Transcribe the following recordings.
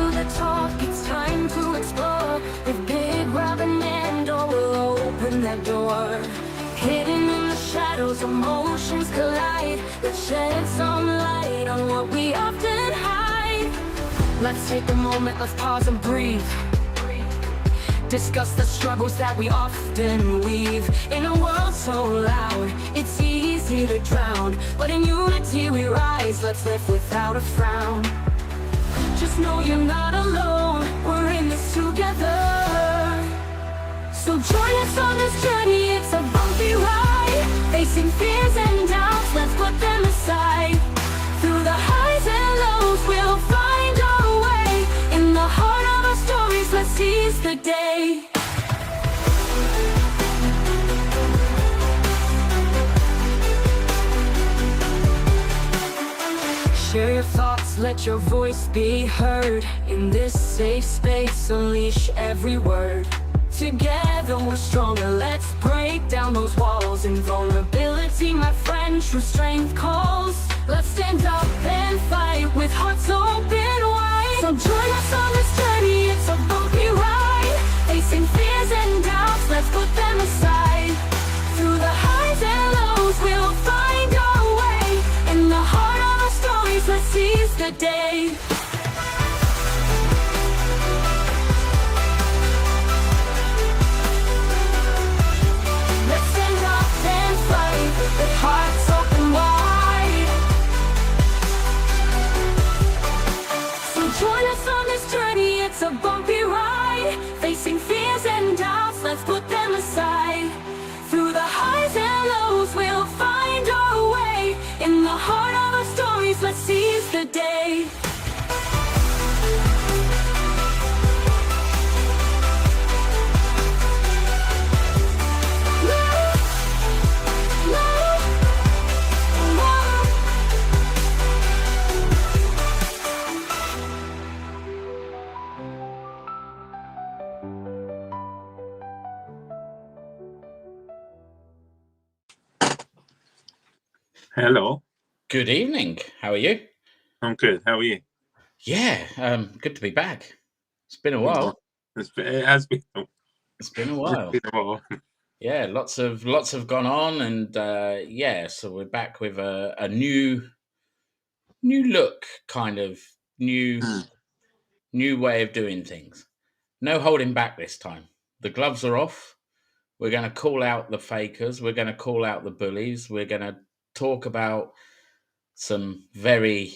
to the top, it's time to explore. With Big Robin and Dora, we'll open that door. Hidden in the shadows, emotions collide. Let's shed some light on what we often hide. Let's take a moment, let's pause and breathe. Discuss the struggles that we often weave. In a world so loud, it's easy to drown. But in unity we rise, let's live without a frown. Just know you're not alone, we're in this together. So join us on this journey, it's a bumpy ride. Facing fears and doubts, let's put them aside. Through the highs and lows, we'll find our way. In the heart of our stories, let's seize the day. Share your thoughts, let your voice be heard. In this safe space, unleash every word. Together we're stronger, let's break down those walls. In vulnerability, my friend, true strength calls. Let's stand up and fight with hearts open wide. So join us on this journey, it's a bumpy ride. Facing fears and doubts, let's put them aside. Through the highs and lows, we'll find our way. In the heart of our stories, let's seize the day. With hearts open wide. So join us on this journey, it's a bumpy ride. Facing fears and doubts, let's put them aside. Through the highs and lows, we'll find our way. In the heart of our stories, let's seize the day. Hello. Good evening. How are you? I'm good. How are you? Yeah, good to be back. It's been a while. It has been. It's been a while. It's been a while. Yeah, lots have gone on, and so we're back with a new look, kind of new way of doing things. No holding back this time. The gloves are off. We're going to call out the fakers. We're going to call out the bullies. We're going to talk about some very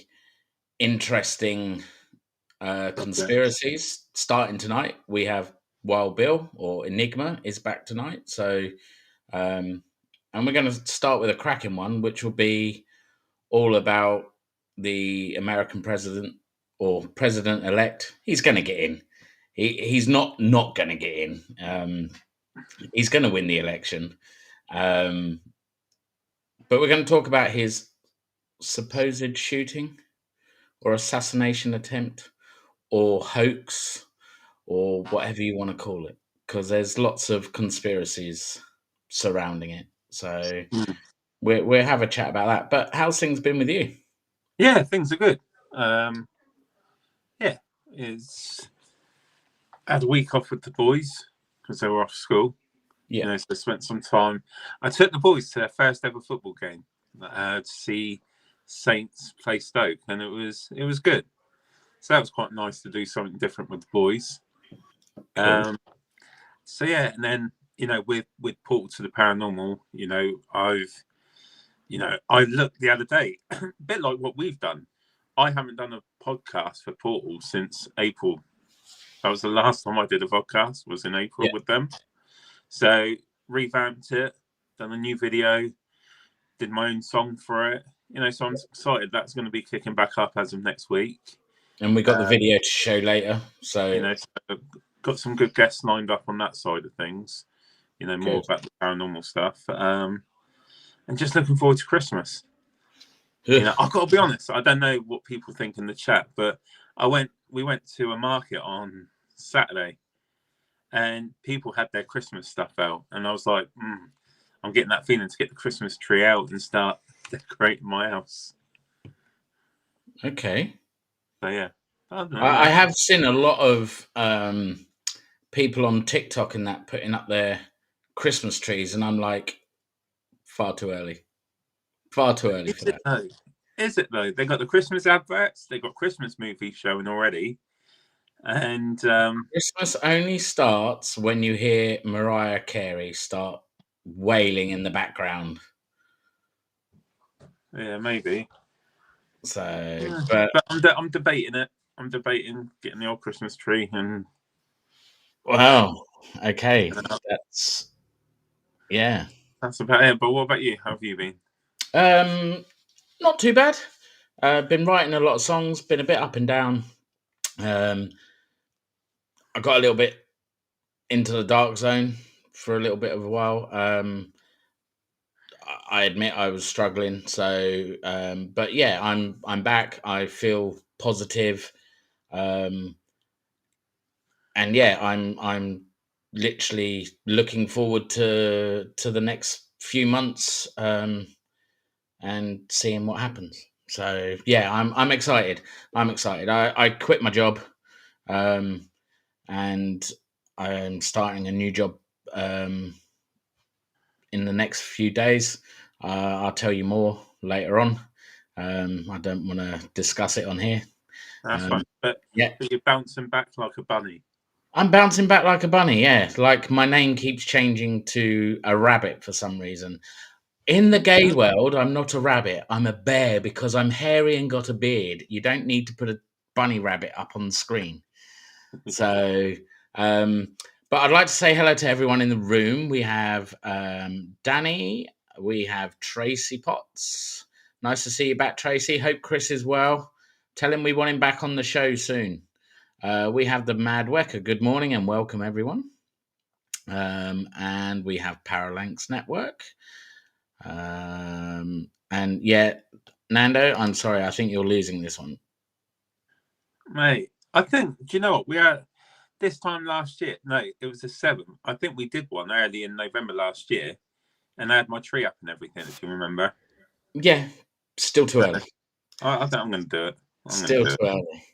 interesting conspiracies starting tonight. We have Wild Bill, or Enigma, is back tonight. So, and we're going to start with a cracking one, which will be all about the American president, or president-elect. He's going to get in. He's not going to get in. He's going to win the election. But we're going to talk about his supposed shooting or assassination attempt or hoax or whatever you want to call it, because there's lots of conspiracies surrounding it. So we'll have a chat about that. But how's things been with you? Yeah, things are good. It's had a week off with the boys because they were off school. Yeah. So I spent some time. I took the boys to their first ever football game to see Saints play Stoke, and it was good. So that was quite nice to do something different with the boys. Cool. And then with Portal to the Paranormal, I looked the other day, a bit like what we've done. I haven't done a podcast for Portal since April. That was the last time I did a podcast, was in April with them. So revamped it, done a new video, did my own song for it. So I'm excited. That's going to be kicking back up as of next week. And we got the video to show later. So, so got some good guests lined up on that side of things. More about the paranormal stuff. And just looking forward to Christmas. I've got to be honest. I don't know what people think in the chat, but we went to a market on Saturday, and people had their Christmas stuff out, and I was like, I'm getting that feeling to get the Christmas tree out and start decorating my house. Okay. So yeah, I don't know. I have seen a lot of people on TikTok and that putting up their Christmas trees, and I'm like, far too early. Far too early for that. Though? Is it though? They got the Christmas adverts. They got Christmas movies showing already, and Christmas only starts when you hear Mariah Carey start wailing in the background. yeah, maybe. So, But I'm debating it. I'm debating getting the old Christmas tree, and wow, okay, that's about it. But what about you? How have you been? not too bad. Been writing a lot of songs. Been a bit up and down. I got a little bit into the dark zone for a little bit of a while. I admit I was struggling. So, but yeah, I'm back. I feel positive. And yeah, I'm literally looking forward to the next few months and seeing what happens. So yeah, I'm excited. I'm excited. I quit my job, and I'm starting a new job in the next few days. I'll tell you more later on. I don't want to discuss it on here. That's fine. But Yeah, you're bouncing back like a bunny. I'm bouncing back like a bunny. Yeah, like my name keeps changing to a rabbit for some reason. In the gay world, I'm not a rabbit. I'm a bear because I'm hairy and got a beard. You don't need to put a bunny rabbit up on the screen. So, but I'd like to say hello to everyone in the room. We have Danny. We have Tracy Potts. Nice to see you back, Tracy. Hope Chris is well. Tell him we want him back on the show soon. We have the Mad Wecker. Good morning and welcome, everyone. And we have Parallax Network. And yeah, Nando, I'm sorry. I think you're losing this one. Mate, I think, do you know what? We had this time last year. No, it was the 7th. I think we did one early in November last year. And I had my tree up and everything, if you remember. Yeah, still too early. I think I'm going to do it. Still too early.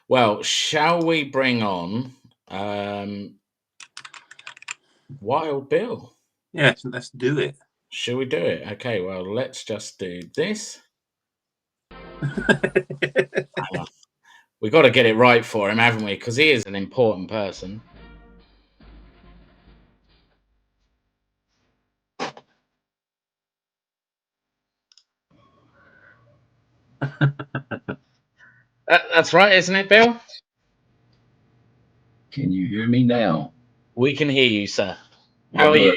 Well, shall we bring on Wild Bill? Yeah, let's do it. Shall we do it? Okay, well, let's just do this. We got to get it right for him, haven't we? Because he is an important person. That's right, isn't it, Bill? Can you hear me now? We can hear you, sir. How are you?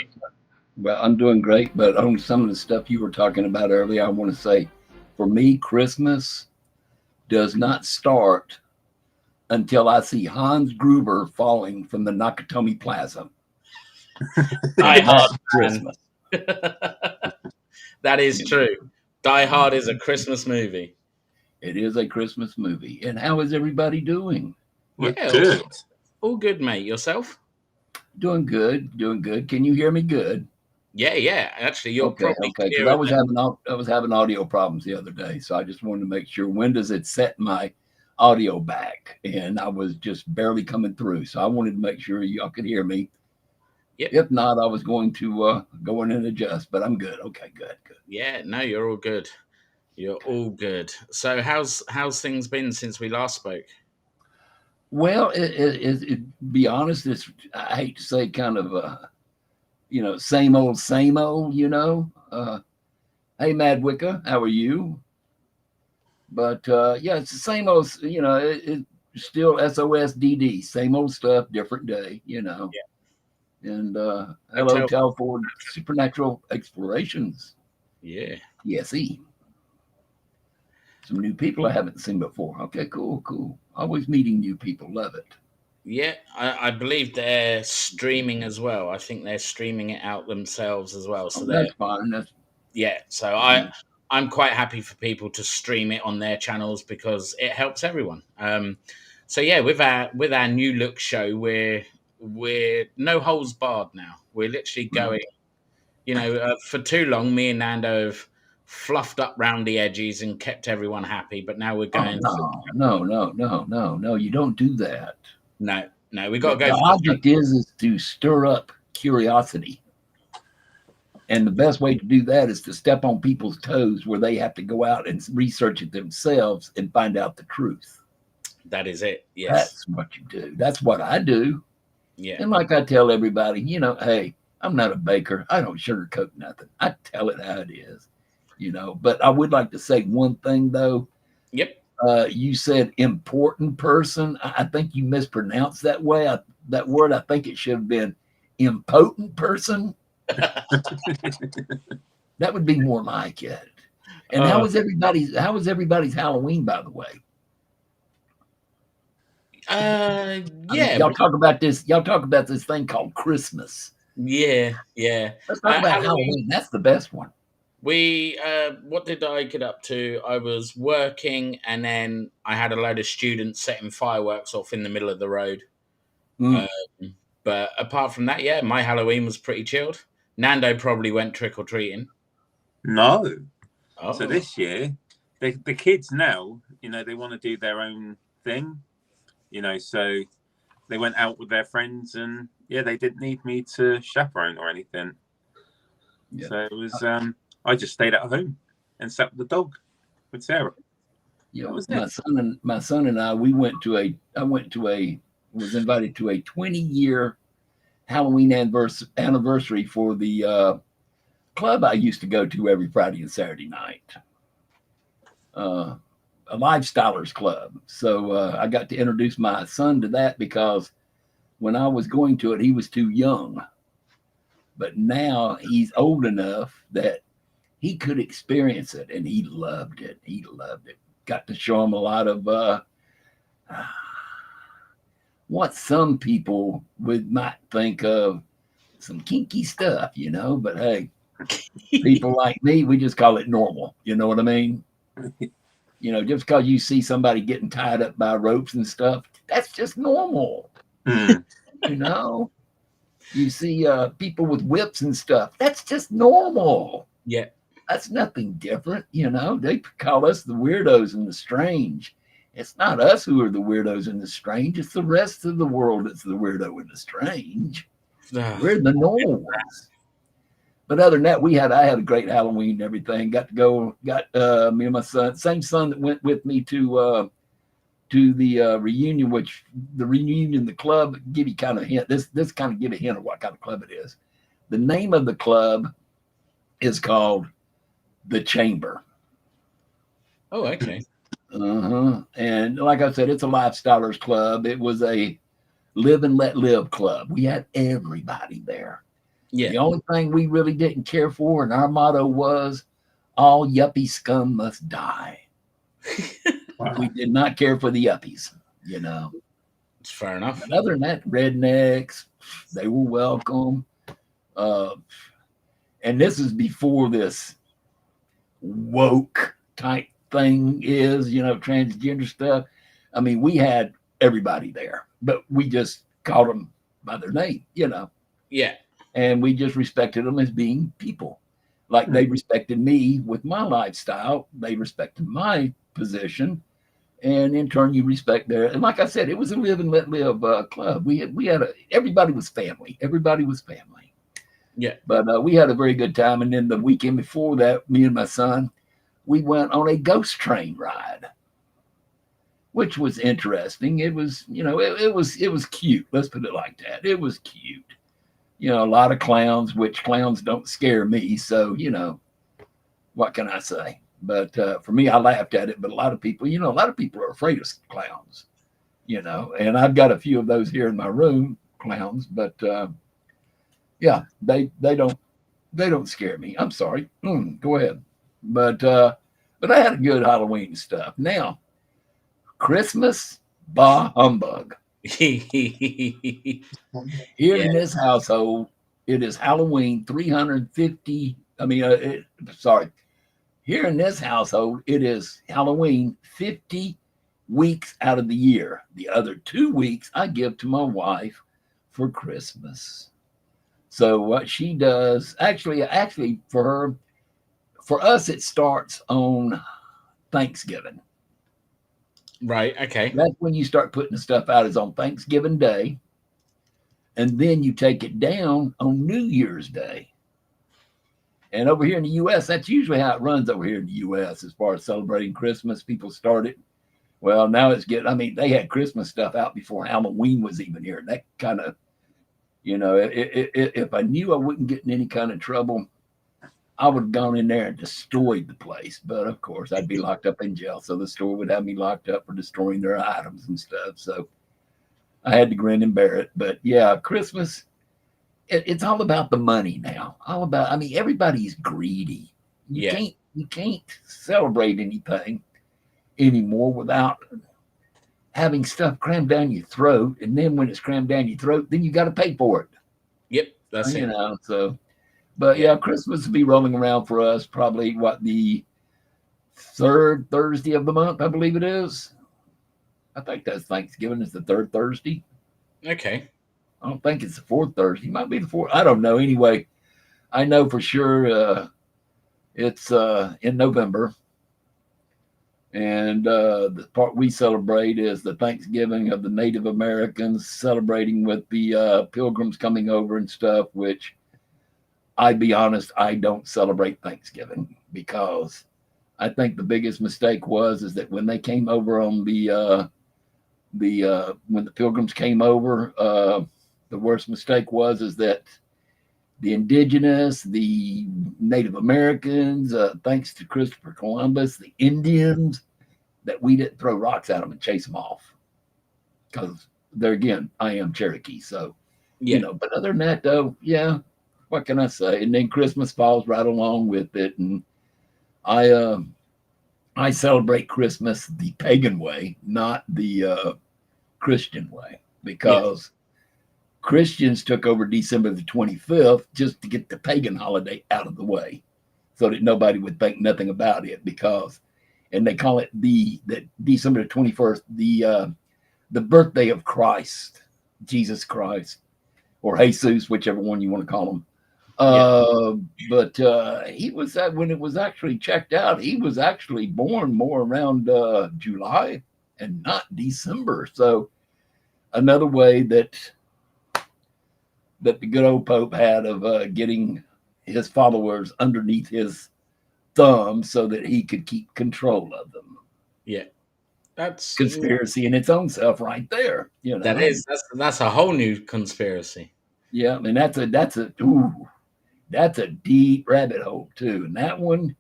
Well, I'm doing great, but on some of the stuff you were talking about earlier, I want to say, for me, Christmas does not start until I see Hans Gruber falling from the Nakatomi Plaza. Die Hard, Christmas. That is true. Die Hard is a Christmas movie. It is a Christmas movie. And how is everybody doing? Yeah, good. All good, mate. Yourself? Doing good. Doing good. Can you hear me good? Yeah. Actually, you're probably okay. Because I was having audio problems the other day, so I just wanted to make sure when does it set my audio back, and I was just barely coming through, so I wanted to make sure y'all could hear me. Yep. If not, I was going to go in and adjust, but I'm good. Okay, good. Yeah, no, you're all good. You're all good. So how's things been since we last spoke? Well, it be honest, it's, I hate to say, kind of same old, hey, Mad Wicca, how are you? But yeah, it's the same old, it's still SOSDD, same old stuff, different day, Yeah. And hello, Telford Supernatural Explorations. Yeah. YesE. Some new people I haven't seen before. Okay, cool. Always meeting new people. Love it. Yeah, I believe they're streaming as well. I think they're streaming it out themselves as well. So that's fine. So I'm quite happy for people to stream it on their channels because it helps everyone. So yeah, with our new look show, we're no holds barred now. We're literally going. For too long, me and Nando have fluffed up round the edges and kept everyone happy. But now we're going. No. You don't do that. No, we got to go. The object is to stir up curiosity. And the best way to do that is to step on people's toes where they have to go out and research it themselves and find out the truth. That is it. Yes. That's what you do. That's what I do. Yeah. And like I tell everybody, hey, I'm not a baker. I don't sugarcoat nothing. I tell it how it is, But I would like to say one thing, though. Yep. You said important person. I think you mispronounced that way. That word, I think it should have been impotent person. That would be more like it. And how was everybody's Halloween, by the way? Yeah. Y'all talk about this thing called Christmas. Yeah. Let's talk about Halloween. That's the best one. We what did I get up to? I was working, and then I had a load of students setting fireworks off in the middle of the road. But apart from that, yeah, my Halloween was pretty chilled. Nando probably went trick-or-treating. No. Oh. So this year, the kids now, they want to do their own thing. So they went out with their friends, and they didn't need me to chaperone or anything. Yeah. So it was I just stayed at home and sat with the dog with Sarah. Yeah, my son and I was invited to a 20-year Halloween anniversary for the club I used to go to every Friday and Saturday night. A lifestylers club. So I got to introduce my son to that because when I was going to it, he was too young. But now he's old enough that he could experience it, and he loved it. Got to show him a lot of what some people might think of some kinky stuff, but hey, people like me, we just call it normal. You know what I mean? Just because you see somebody getting tied up by ropes and stuff, that's just normal. You see people with whips and stuff, that's just normal. Yeah. That's nothing different. They call us the weirdos and the strange. It's not us who are the weirdos and the strange. It's the rest of the world that's the weirdo and the strange. We're the normal ones. But other than that, I had a great Halloween and everything. Got me and my son, same son that went with me to the reunion, the club, give you kind of a hint. This kind of give a hint of what kind of club it is. The name of the club is called The Chamber. Oh, okay. And like I said, it's a lifestylers club. It was a live and let live club. We had everybody there. Yeah. The only thing we really didn't care for, and our motto was, all yuppie scum must die. Wow. We did not care for the yuppies, It's fair enough. But other than that, rednecks, they were welcome. And this is before this woke type thing is, transgender stuff. I mean, we had everybody there, but we just called them by their name, Yeah. And we just respected them as being people. Like they respected me with my lifestyle. They respected my position. And in turn, you respect their. And like I said, it was a live and let live club. Everybody was family. Everybody was family. Yeah. But we had a very good time. And then the weekend before that, me and my son, we went on a ghost train ride, which was interesting. It was, it was cute. Let's put it like that. It was cute. A lot of clowns, which clowns don't scare me. So, what can I say? But for me, I laughed at it. But a lot of people, are afraid of clowns, and I've got a few of those here in my room, clowns. But yeah, they don't scare me. I'm sorry. Go ahead. But I had a good Halloween stuff. Now, Christmas, bah humbug. Here in this household, it is Halloween 350. Here in this household, it is Halloween 50 weeks out of the year. The other 2 weeks I give to my wife for Christmas. So what she does, actually for her, for us, it starts on Thanksgiving. Right. Okay. That's when you start putting the stuff out, is on Thanksgiving Day. And then you take it down on New Year's Day. And over here in the U.S., that's usually how it runs over here in the U.S. as far as celebrating Christmas. People started. Well, now it's getting, I mean, they had Christmas stuff out before Halloween was even here. That kind of, you know, if I knew I wouldn't get in any kind of trouble, I would have gone in there and destroyed the place. But of course, I'd be locked up in jail. So the store would have me locked up for destroying their items and stuff. So I had to grin and bear it. But yeah, Christmas, it's all about the money now. All about, I mean, everybody's greedy. You can't celebrate anything anymore without having stuff crammed down your throat. And then when it's crammed down your throat, then you got to pay for it. Yep, that's it. You know, so, but yeah, Christmas will be rolling around for us probably the third Thursday of the month, I believe it is. I think that's Thanksgiving is the third Thursday. Okay. I don't think it's the fourth Thursday. It might be the fourth. I don't know. Anyway, I know for sure it's in November. And the part we celebrate is the Thanksgiving of the Native Americans, celebrating with the pilgrims coming over and stuff, which, I'd be honest, I don't celebrate Thanksgiving, because I think the biggest mistake is that when they came over on when the pilgrims came over, the worst mistake is that the indigenous, the Native Americans, thanks to Christopher Columbus, the Indians, that we didn't throw rocks at them and chase them off. Because there again, I am Cherokee. So, you know, but other than that, though, yeah, what can I say? And then Christmas falls right along with it. And I celebrate Christmas the pagan way, not the Christian way, because Christians took over December the 25th just to get the pagan holiday out of the way, so that nobody would think nothing about it. Because, and they call it the December the 21st, the birthday of Christ, Jesus Christ, or Jesus, whichever one you want to call him. But he was, when it was actually checked out, he was actually born more around July and not December. So another way that the good old Pope had of getting his followers underneath his thumb so that he could keep control of them. Yeah. That's conspiracy in its own self right there. You know, that's a whole new conspiracy. Yeah, and that's a deep rabbit hole too. And that one,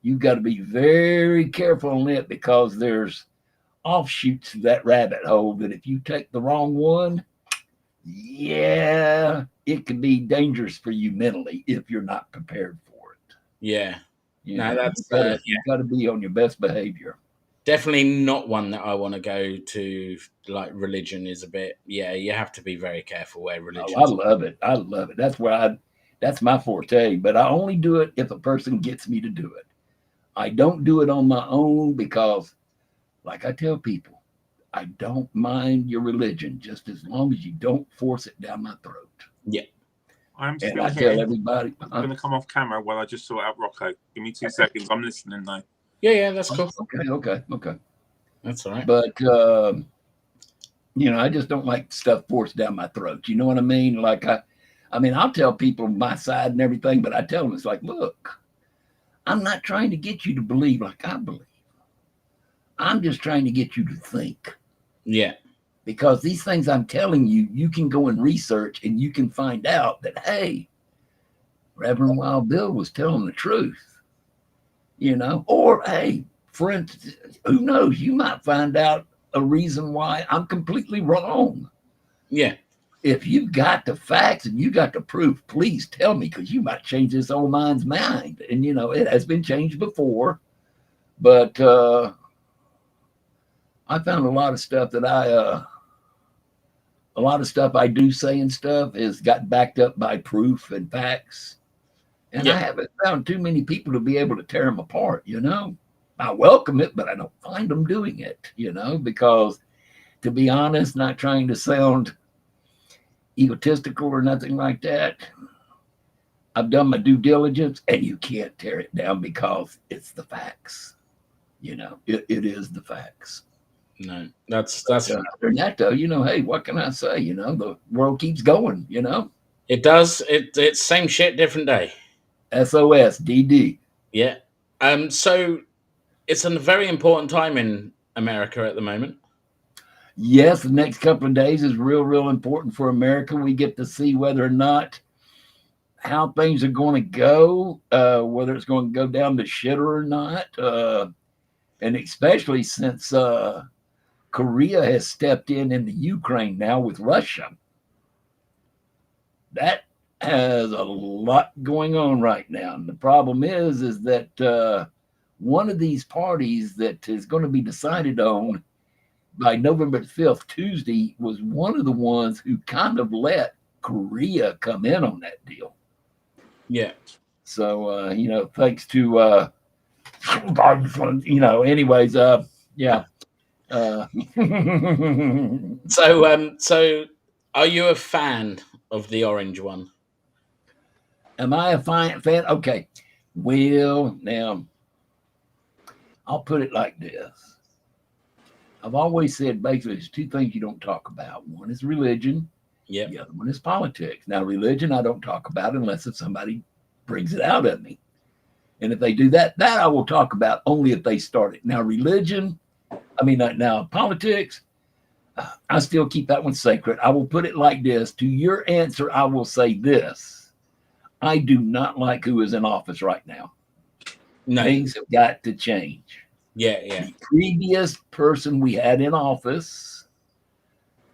you've got to be very careful on it, because there's offshoots to that rabbit hole that if you take the wrong one, yeah, it can be dangerous for you mentally if you're not prepared for it. Yeah. You got to be on your best behavior. Definitely not one that I want to go to. Like, religion is a bit, you have to be very careful where religion. I love it. That's where that's my forte, but I only do it if a person gets me to do it. I don't do it on my own, because, like I tell people, I don't mind your religion just as long as you don't force it down my throat. Yeah. I'm still I here. tell everybody. I'm going to come off camera while I just sort out Rocco. Give me 2 seconds. I'm listening now. Yeah, that's cool. Okay. That's all right. But, I just don't like stuff forced down my throat. You know what I mean? Like, I'll tell people my side and everything, but I tell them, it's like, look, I'm not trying to get you to believe like I believe. I'm just trying to get you to think. Yeah. Because these things I'm telling you, you can go and research, and you can find out that, hey, Reverend Wild Bill was telling the truth. Or, hey, for instance, who knows? You might find out a reason why I'm completely wrong. Yeah. If you've got the facts and you got the proof, please tell me, because you might change this old man's mind. And, it has been changed before. But I found a lot of stuff that I do say and stuff is got backed up by proof and facts. And I haven't found too many people to be able to tear them apart, I welcome it, but I don't find them doing it, because, to be honest, not trying to sound egotistical or nothing like that, I've done my due diligence, and you can't tear it down because it's the facts. You know, it is the facts. No, that's After that, though, you know, hey, what can I say? You know, the world keeps going. You know, it does. It's same shit, different day. SOS DD. Yeah. So it's a very important time in America at the moment. Yes, the next couple of days is real important for America. We get to see whether or not how things are going to go, whether it's going to go down the shitter or not, and especially since Korea has stepped in the Ukraine now with Russia. That has a lot going on right now. And the problem is that one of these parties that is going to be decided on by November 5th, Tuesday, was one of the ones who kind of let Korea come in on that deal. Yeah. So, you know, thanks to, you know, anyways, yeah. So are you a fan of the orange one? Am I a fan? Okay. Well, now, I'll put it like this. I've always said basically there's two things you don't talk about. One is religion. Yeah. The other one is politics. Now, religion I don't talk about unless if somebody brings it out of me. And if they do that I will talk about only if they start it. Now, religion, now politics, I still keep that one sacred. I will put it like this. To your answer, I will say this. I do not like who is in office right now. No. Things have got to change. Yeah. The previous person we had in office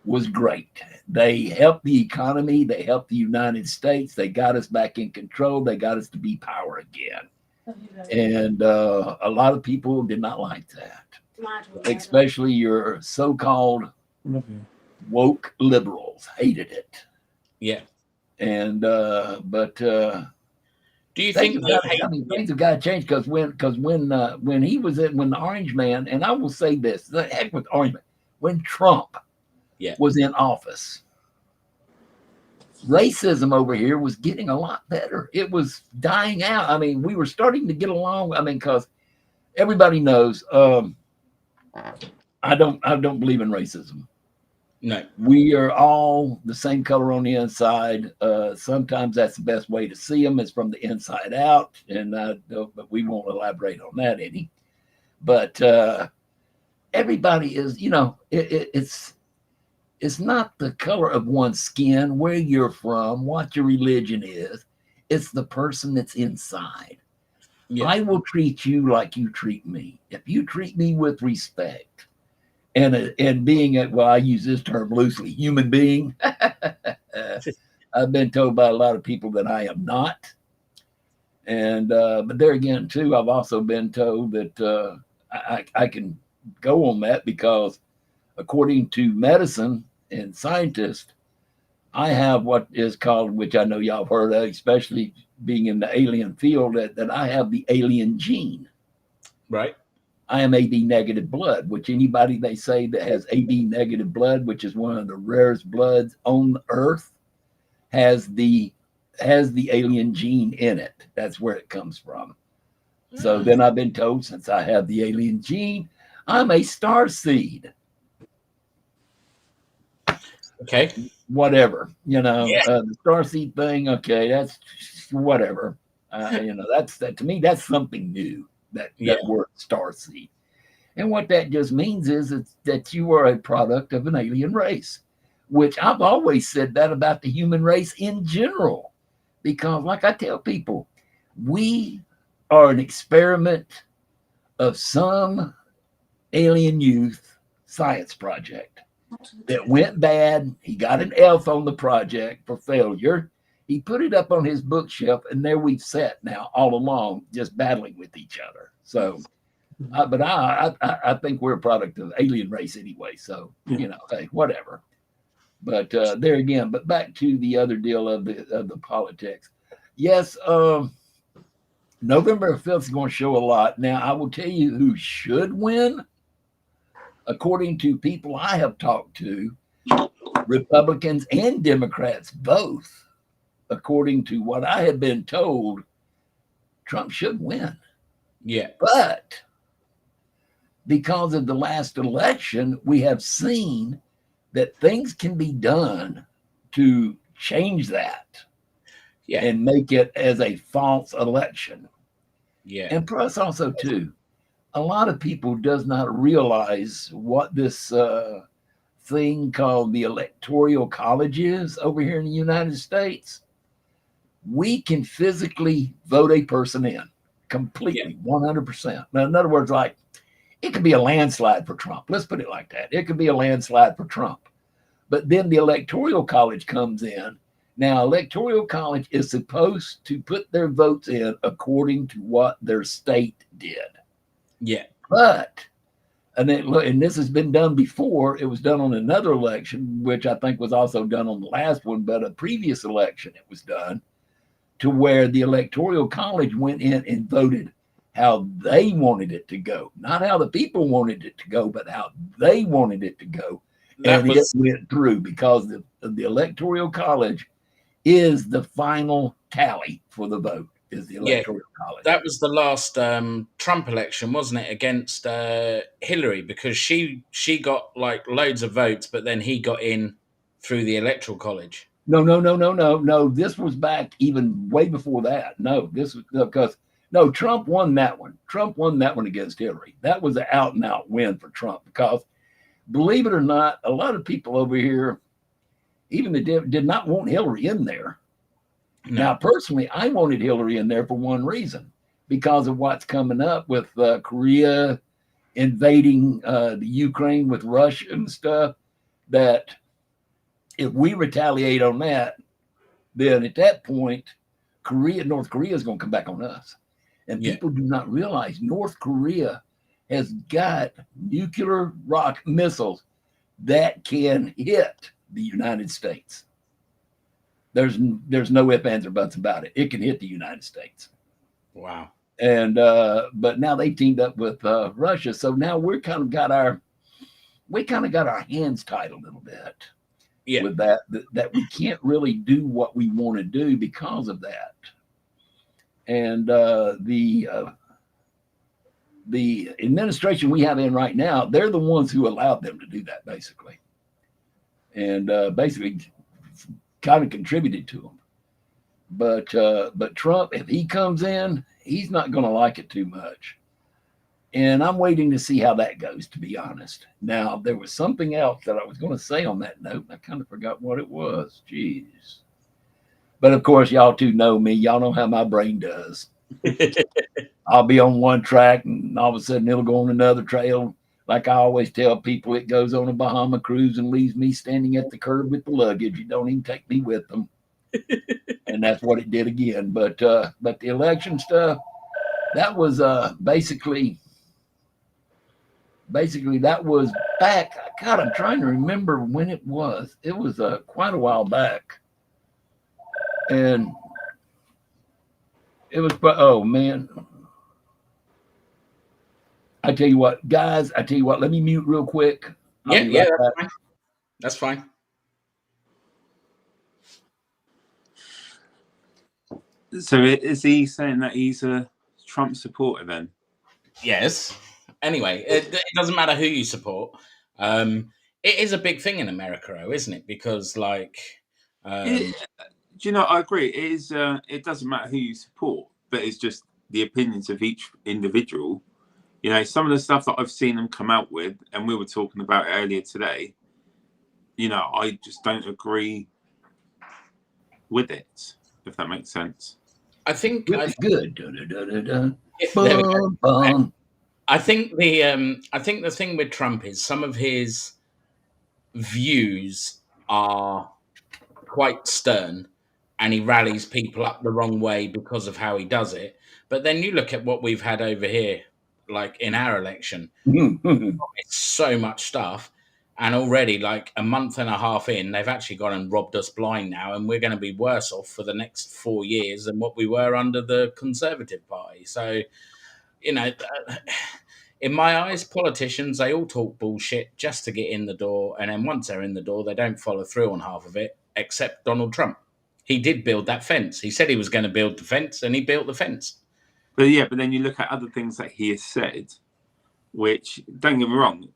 was great. They helped the economy. They helped the United States. They got us back in control. They got us to be power again. And a lot of people did not like that, especially your so-called woke liberals hated it. Yeah. And do you think things have got to change because when he was when the Orange Man, and I will say this, the heck with Orange Man, when Trump was in office, racism over here was getting a lot better. It was dying out. I mean, we were starting to get along. I mean, because everybody knows I don't believe in racism. No. We are all the same color on the inside. Sometimes that's the best way to see them is from the inside out. And but we won't elaborate on that any. But everybody is, you know, it's not the color of one's skin, where you're from, what your religion is. It's the person that's inside. Yeah. I will treat you like you treat me. If you treat me with respect, and being I use this term loosely, human being. I've been told by a lot of people that I am not. And but there again, too, I've also been told that I can go on that because according to medicine and scientists, I have what is called, which I know y'all have heard of, especially being in the alien field, that I have the alien gene. Right. I am AB negative blood, which anybody they say that has AB negative blood, which is one of the rarest bloods on Earth, has the alien gene in it. That's where it comes from. So then I've been told, since I have the alien gene, I'm a star seed. Okay. Whatever, you know, the star seed thing. Okay, that's whatever. You know, that to me, that's something new. That word star seed. And what that just means is that you are a product of an alien race, which I've always said that about the human race in general, because like I tell people, we are an experiment of some alien youth science project that went bad. He got an F on the project for failure. He put it up on his bookshelf, and there we've sat now all along, just battling with each other. So, but I think we're a product of the alien race anyway. So, you know, hey, whatever. But there again, but back to the other deal of the politics. Yes, November 5th is going to show a lot. Now, I will tell you who should win. According to people I have talked to, Republicans and Democrats both according to what I had been told, Trump should win. Yeah. But because of the last election, we have seen that things can be done to change that and make it as a false election. Yeah. And plus also too, a lot of people does not realize what this thing called the Electoral College is over here in the United States. We can physically vote a person in completely, 100%. Now, in other words, like, it could be a landslide for Trump. Let's put it like that. It could be a landslide for Trump. But then the Electoral College comes in. Now, Electoral College is supposed to put their votes in according to what their state did. Yeah. But, and this has been done before. It was done on another election, which I think was also done on the last one, but a previous election it was done, to where the Electoral College went in and voted how they wanted it to go. Not how the people wanted it to go, but how they wanted it to go. It went through because the Electoral College is the final tally for the vote, is the Electoral College. That was the last Trump election, wasn't it, against Hillary, because she got like loads of votes, but then he got in through the Electoral College. No. This was back even way before that. No, this was because Trump won that one. Trump won that one against Hillary. That was an out and out win for Trump because, believe it or not, a lot of people over here, even did not want Hillary in there. No. Now, personally, I wanted Hillary in there for one reason, because of what's coming up with Korea invading the Ukraine with Russia and stuff, that if we retaliate on that, then at that point, North Korea is going to come back on us. And people do not realize North Korea has got nuclear rock missiles that can hit the United States. There's no ifs, ands, or buts about it. It can hit the United States. Wow. And but now they teamed up with Russia, so now we kind of got our hands tied a little bit. Yeah. With that we can't really do what we want to do because of that. And the administration we have in right now, they're the ones who allowed them to do that, basically. And basically kind of contributed to them. But Trump, if he comes in, he's not going to like it too much. And I'm waiting to see how that goes, to be honest. Now, there was something else that I was going to say on that note. I kind of forgot what it was. Jeez. But of course, y'all two know me. Y'all know how my brain does. I'll be on one track and all of a sudden it'll go on another trail. Like I always tell people, it goes on a Bahama cruise and leaves me standing at the curb with the luggage. You don't even take me with them. And that's what it did again. But the election stuff, that was basically that was back. God, I'm trying to remember when it was. It was quite a while back. And it was, oh man. I tell you what, guys, let me mute real quick. That's fine. So is he saying that he's a Trump supporter then? Yes. Anyway, it doesn't matter who you support. It is a big thing in America, though, isn't it? Because, like, do you know? I agree. It is. It doesn't matter who you support, but it's just the opinions of each individual. You know, some of the stuff that I've seen them come out with, and we were talking about it earlier today. You know, I just don't agree with it. If that makes sense. I think good. I think the thing with Trump is some of his views are quite stern, and he rallies people up the wrong way because of how he does it. But then you look at what we've had over here, like in our election, it's so much stuff. And already, like a month and a half in, they've actually gone and robbed us blind now, and we're going to be worse off for the next 4 years than what we were under the Conservative Party. So, you know, in my eyes, politicians, they all talk bullshit just to get in the door. And then once they're in the door, they don't follow through on half of it, except Donald Trump. he did build that fence. He said he was going to build the fence, and he built the fence. But yeah, but then you look at other things that he has said, which, don't get me wrong,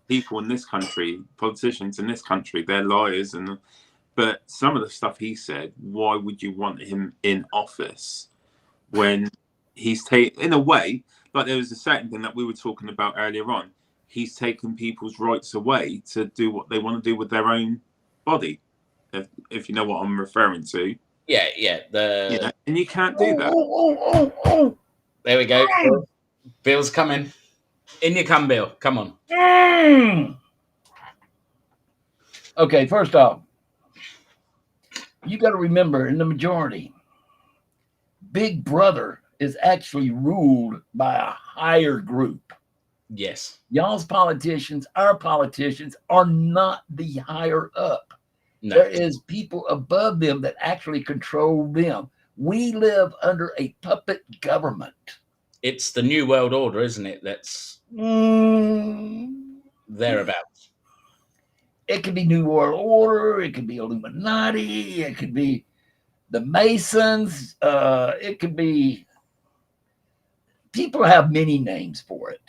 people in this country, politicians in this country, they're liars, but some of the stuff he said, why would you want him in office when he's taken, in a way, like there was a certain thing that we were talking about earlier on, he's taken people's rights away to do what they want to do with their own body, if you know what I'm referring to. Yeah. And you can't do that. There we go. Bill's coming. In you come, Bill. Come on. Okay, first off, you got to remember, in the majority, Big Brother is actually ruled by a higher group. Yes. Y'all's politicians, our politicians, are not the higher up. No. There is people above them that actually control them. We live under a puppet government. It's the New World Order, isn't it? That's thereabouts. It could be New World Order. It could be Illuminati. It could be the Masons. It could be. People have many names for it.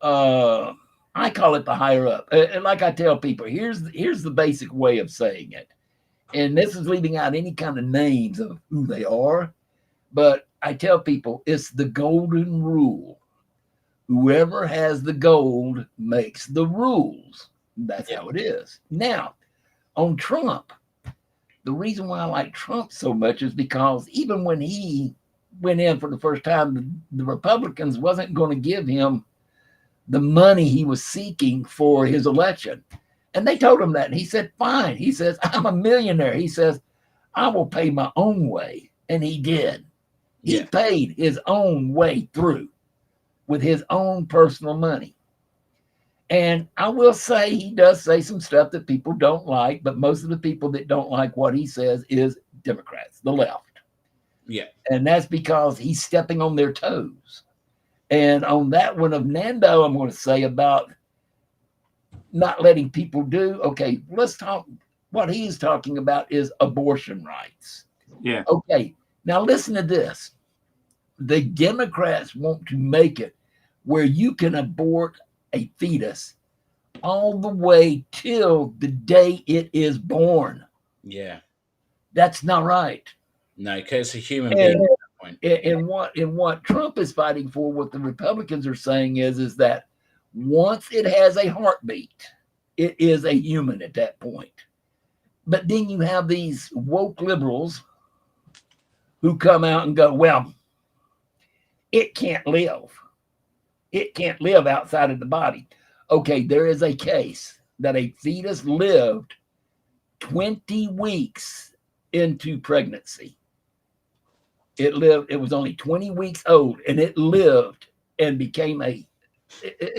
I call it the higher up. And like I tell people, here's the basic way of saying it. And this is leaving out any kind of names of who they are. But I tell people it's the golden rule. Whoever has the gold makes the rules. That's how it is. Now, on Trump, the reason why I like Trump so much is because even when he went in for the first time, the Republicans wasn't going to give him the money he was seeking for his election. And they told him that. And he said, fine. He says, I'm a millionaire. He says, I will pay my own way. And he did. He paid his own way through with his own personal money. And I will say he does say some stuff that people don't like, but most of the people that don't like what he says is Democrats, the left. Yeah. And that's because he's stepping on their toes. And on that one of Nando, I'm going to say about not letting people do, okay, let's talk. What he's talking about is abortion rights. Yeah. Okay, now listen to this. The Democrats want to make it where you can abort a fetus all the way till the day it is born. Yeah. That's not right. No, because it's a human being at that point. And what Trump is fighting for, what the Republicans are saying is that once it has a heartbeat, it is a human at that point. But then you have these woke liberals who come out and go, well, it can't live. It can't live outside of the body. Okay, there is a case that a fetus lived 20 weeks into pregnancy. It was only 20 weeks old, and it lived and became it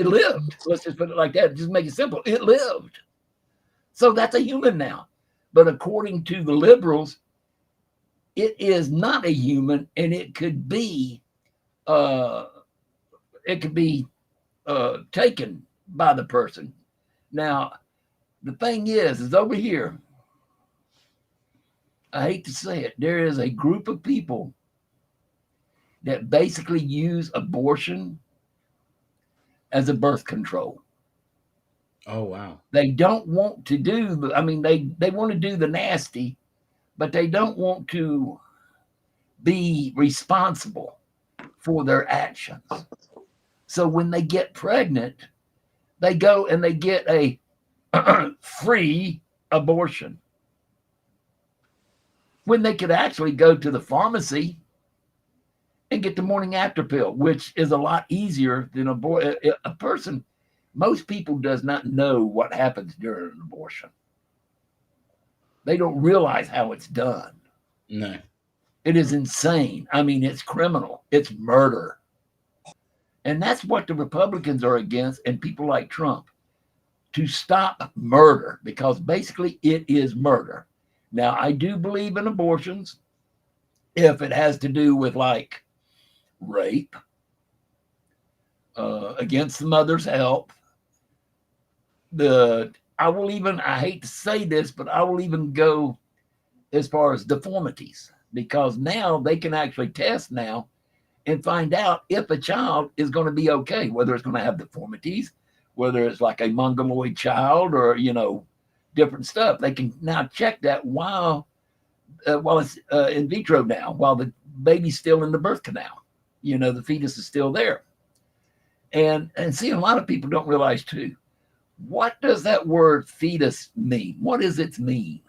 lived. Let's just put it like that. Just make it simple. It lived. So that's a human now. But according to the liberals, it is not a human, and it could be taken by the person. Now, the thing is over here, I hate to say it, there is a group of people that basically use abortion as a birth control. Oh, wow. They don't want to do, they want to do the nasty, but they don't want to be responsible for their actions. So when they get pregnant, they go and they get a free abortion. When they could actually go to the pharmacy and get the morning after pill, which is a lot easier than a person. Most people does not know what happens during an abortion. They don't realize how it's done. No. It is insane. It's criminal. It's murder. And that's what the Republicans are against, and people like Trump, to stop murder, because basically it is murder. Now, I do believe in abortions if it has to do with like rape, against the mother's health. I hate to say this, but I will even go as far as deformities, because now they can actually test now and find out if a child is going to be okay, whether it's going to have deformities, whether it's like a mongoloid child or, different stuff. They can now check that while it's in vitro now, while the baby's still in the birth canal. The fetus is still there. And see, a lot of people don't realize too, what does that word fetus mean? What is its meaning?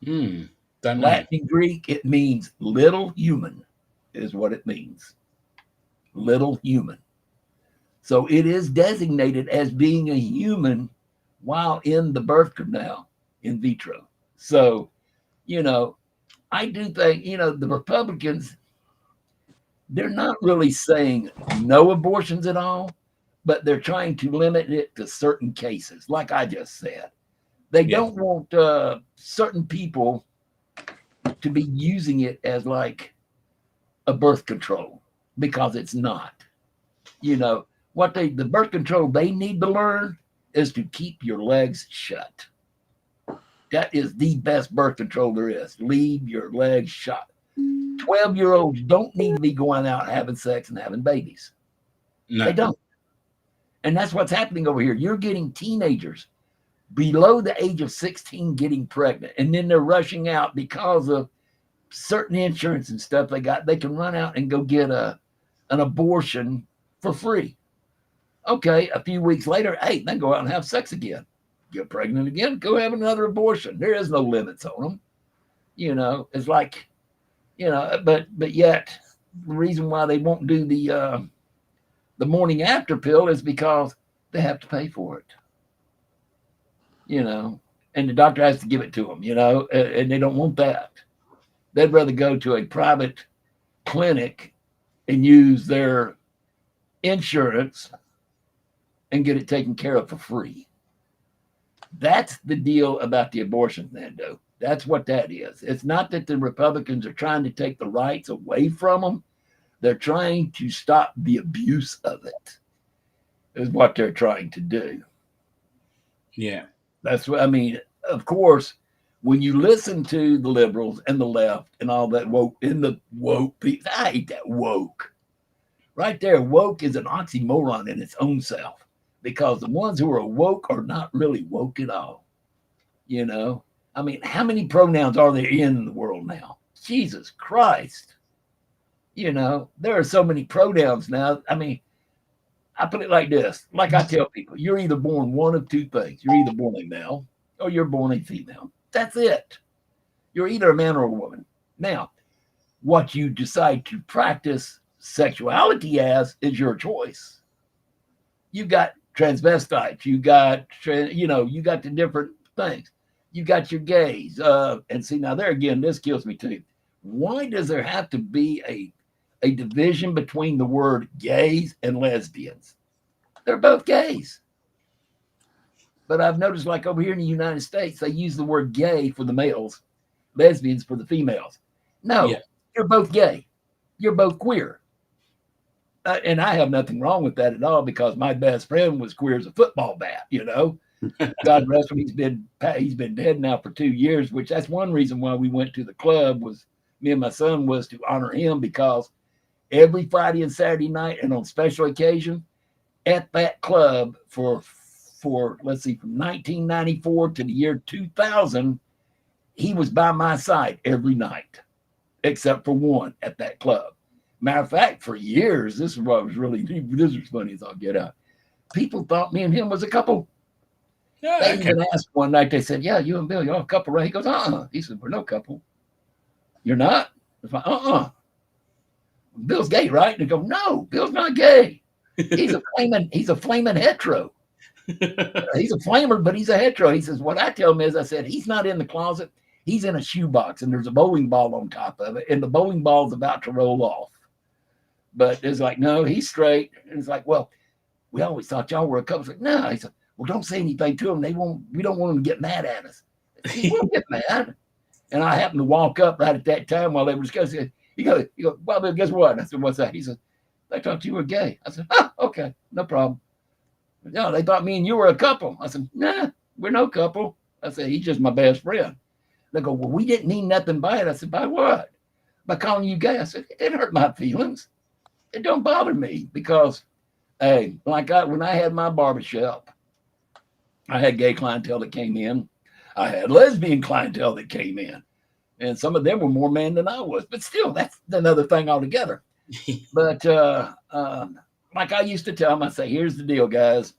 Don't know. Latin and Greek, it means little human, is what it means. Little human. So it is designated as being a human while in the birth canal in vitro. So, I do think, the Republicans, they're not really saying no abortions at all, but they're trying to limit it to certain cases, like I just said. They don't want certain people to be using it as like a birth control, because it's not. What the birth control they need to learn is to keep your legs shut. That is the best birth control there is. Leave your legs shut. 12-year-olds don't need to be going out having sex and having babies. No. They don't. And that's what's happening over here. You're getting teenagers below the age of 16 getting pregnant, and then they're rushing out because of certain insurance and stuff they got. They can run out and go get an abortion for free. Okay, a few weeks later, hey, then go out and have sex again. Get pregnant again, go have another abortion. There is no limits on them. It's like, but yet the reason why they won't do the morning after pill is because they have to pay for it. And the doctor has to give it to them, and they don't want that. They'd rather go to a private clinic and use their insurance and get it taken care of for free. That's the deal about the abortion, Nando. That's what that is. It's not that the Republicans are trying to take the rights away from them. They're trying to stop the abuse of it, is what they're trying to do. Yeah. That's what I mean. Of course, when you listen to the liberals and the left and all that woke people, I hate that woke. Right there, woke is an oxymoron in its own self, because the ones who are woke are not really woke at all. I mean, how many pronouns are there in the world now? Jesus Christ. There are so many pronouns now. I mean, I put it like this. Like I tell people, you're either born one of two things. You're either born a male or you're born a female. That's it. You're either a man or a woman. Now, what you decide to practice sexuality as is your choice. You got transvestites. You got, you got the different things. You got your gays. And see, now there again, this kills me too. Why does there have to be a division between the word gays and lesbians? They're both gays. But I've noticed, like over here in the United States, they use the word gay for the males, lesbians for the females. No, You're both gay. You're both queer. And I have nothing wrong with that at all, because my best friend was queer as a football bat, God rest him. He's been dead now for 2 years, which that's one reason why we went to the club, was me and my son, was to honor him, because every Friday and Saturday night and on special occasion at that club for let's see, from 1994 to the year 2000, he was by my side every night, except for one at that club. Matter of fact, for years, this was funny as I'll get out. People thought me and him was a couple. They even asked one night, they said, yeah, you and Bill, you're a couple, right? He goes, He said, we're no couple. You're not? I was like, Bill's gay, right? And they go, no, Bill's not gay. He's a flaming hetero. He's a flamer, but he's a hetero. He says, what I tell him is, I said, he's not in the closet. He's in a shoebox, and there's a bowling ball on top of it, and the bowling ball's about to roll off. But it's like, no, he's straight. And it's like, well, we always thought y'all were a couple. It's like, no. He said, well, don't say anything to them. We don't want them to get mad at us. He won't get mad. And I happened to walk up right at that time while they were discussing. He goes, well, guess what? I said, what's that? He said, they thought you were gay. I said, okay, no problem. No, they thought me and you were a couple. I said, nah, we're no couple. I said, he's just my best friend. They go, well, we didn't mean nothing by it. I said, by what? By calling you gay. I said, it didn't hurt my feelings. It don't bother me because, hey, when I had my barbershop, I had gay clientele that came in. I had lesbian clientele that came in. And some of them were more men than I was. But still, that's another thing altogether. But like I used to tell them, I say, here's the deal, guys.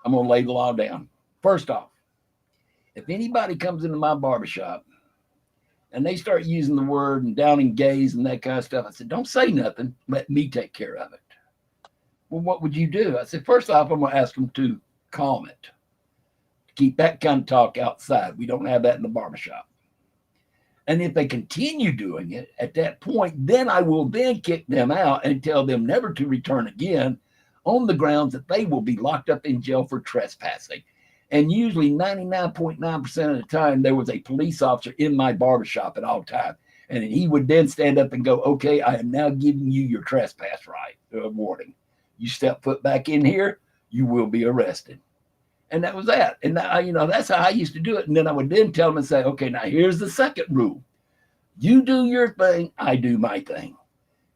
I'm going to lay the law down. First off, if anybody comes into my barbershop and they start using the word and downing gays and that kind of stuff, I said, don't say nothing. Let me take care of it. Well, what would you do? I said, first off, I'm going to ask them to calm it. Keep that kind of talk outside. We don't have that in the barbershop. And if they continue doing it at that point, then I will then kick them out and tell them never to return again on the grounds that they will be locked up in jail for trespassing. And usually 99.9% of the time, there was a police officer in my barbershop at all times. And he would then stand up and go, okay, I am now giving you your trespass warning. You step foot back in here, you will be arrested. And that was that. And that's how I used to do it. And then I would then tell them and say, okay, now here's the second rule. You do your thing, I do my thing.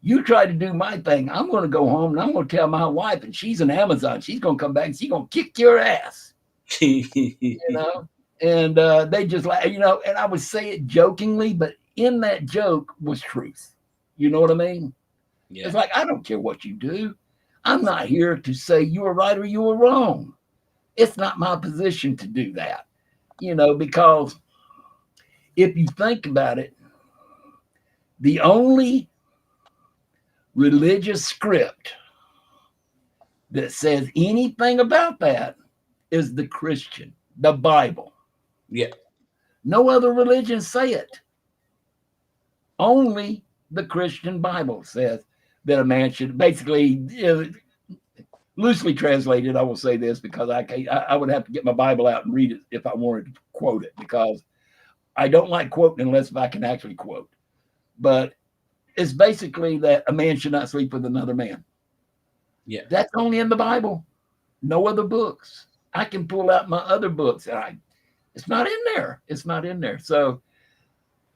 You try to do my thing, I'm going to go home and I'm going to tell my wife, and she's an Amazon. She's going to come back and she's going to kick your ass. And they just like, and I would say it jokingly, but in that joke was truth. You know what I mean? Yeah. It's like, I don't care what you do. I'm not here to say you were right or you were wrong. It's not my position to do that, because if you think about it, the only religious script that says anything about that is the Christian, the Bible. Yeah. No other religions say it. Only the Christian Bible says that a man should basically, loosely translated, I will say this because I would have to get my Bible out and read it if I wanted to quote it, because I don't like quoting unless I can actually quote. But it's basically that a man should not sleep with another man. Yeah. That's only in the Bible. No other books. I can pull out my other books and it's not in there. It's not in there. So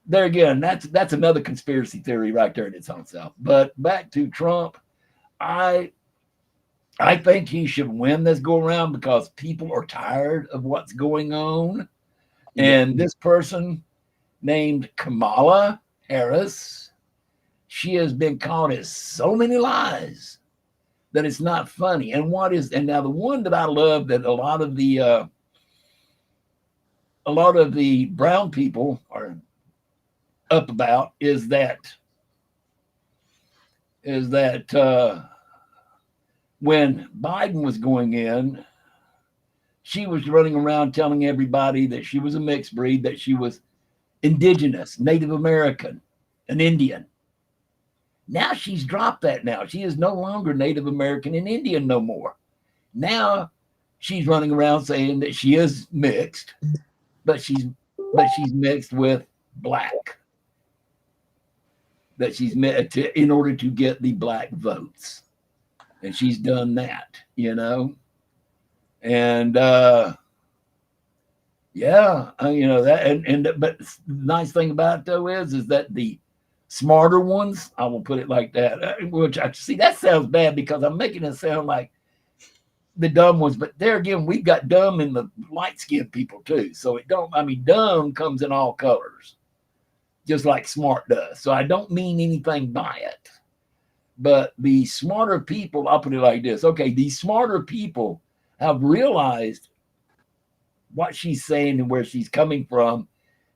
there again, that's another conspiracy theory right there in its own self. But back to Trump, I think he should win this go around because people are tired of what's going on. And this person named Kamala Harris, she has been caught as so many lies that it's not funny. And now the one that I love that a lot of the brown people are up about is that when Biden was going in, she was running around telling everybody that she was a mixed breed, that she was indigenous, Native American, an Indian. Now she's dropped that now. She is no longer Native American and Indian no more. Now she's running around saying that she is mixed, but she's mixed with black. That she's in order to get the black votes. And she's done that, and that, but the nice thing about it though is that the smarter ones, I will put it like that, which I see that sounds bad because I'm making it sound like the dumb ones, but there again, we've got dumb in the light-skinned people too. So dumb comes in all colors, just like smart does. So I don't mean anything by it. But the smarter people, I'll put it like this. Okay, the smarter people have realized what she's saying and where she's coming from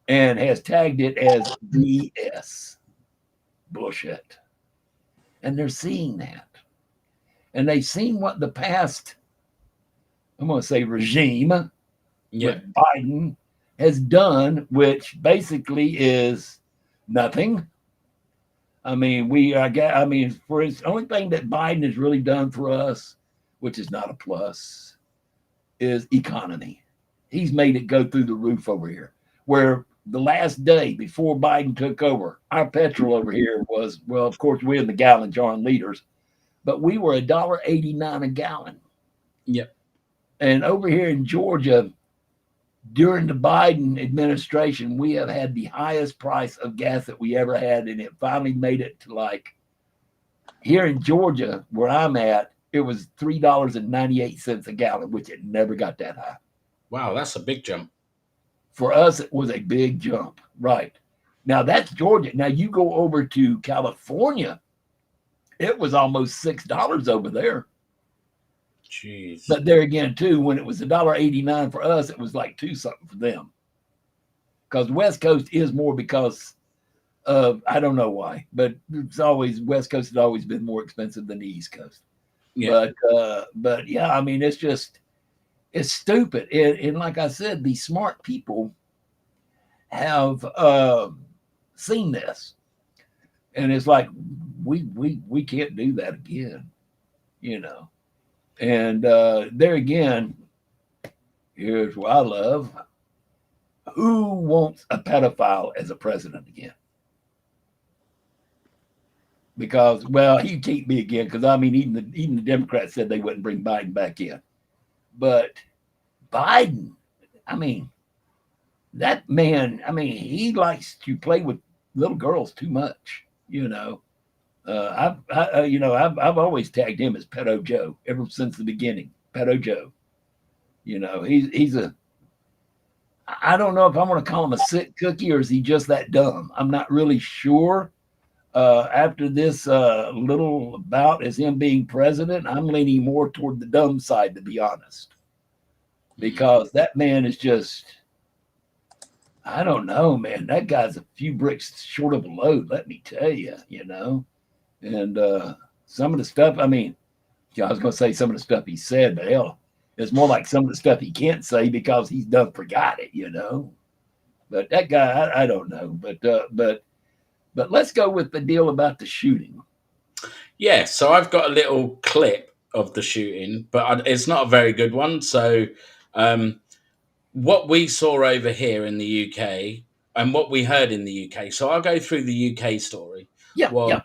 and has tagged it as BS, bullshit. And they're seeing that. And they've seen what the past, I'm going to say regime with Biden has done, which basically is nothing. For the only thing that Biden has really done for us, which is not a plus, is economy. He's made it go through the roof over here. Where the last day before Biden took over, our petrol over here was, well, of course, we're in the gallon jar and liters, but we were $1.89 a gallon. Yep. And over here in Georgia, during the Biden administration, we have had the highest price of gas that we ever had. And it finally made it to like here in Georgia, where I'm at, it was $3.98 a gallon, which it never got that high. Wow, that's a big jump. For us, it was a big jump. Right. Now that's Georgia. Now you go over to California, it was almost $6 over there. Jeez. But there again, too, when it was $1.89 for us, it was like $2 something for them. Because West Coast is more because of, I don't know why, but it's always, West Coast has always been more expensive than the East Coast. Yeah. But yeah, I mean, it's just, it's stupid. And like I said, these smart people have seen this. And it's like, we can't do that again, you know. And there again, here's what I love. Who wants a pedophile as a president again? Because, well, he can't be again. Because I mean, even the Democrats said they wouldn't bring Biden back in. But Biden, I mean, that man, I mean, he likes to play with little girls too much, you know. I've always tagged him as Pedo Joe ever since the beginning. Pedo Joe, you know, he's a. I don't know if I'm going to call him a sick cookie or is he just that dumb. I'm not really sure. After this little bout as him being president, I'm leaning more toward the dumb side, to be honest, because that man is just. I don't know, man. That guy's a few bricks short of a load. Let me tell you, you know. And some of the stuff, I mean, I was going to say some of the stuff he said, but hell, it's more like some of the stuff he can't say because he's done forgot it, you know. But that guy, I don't know. But let's go with the deal about the shooting. Yeah, so I've got a little clip of the shooting, but it's not a very good one. So what we saw over here in the UK and what we heard in the UK, so I'll go through the UK story. Yeah.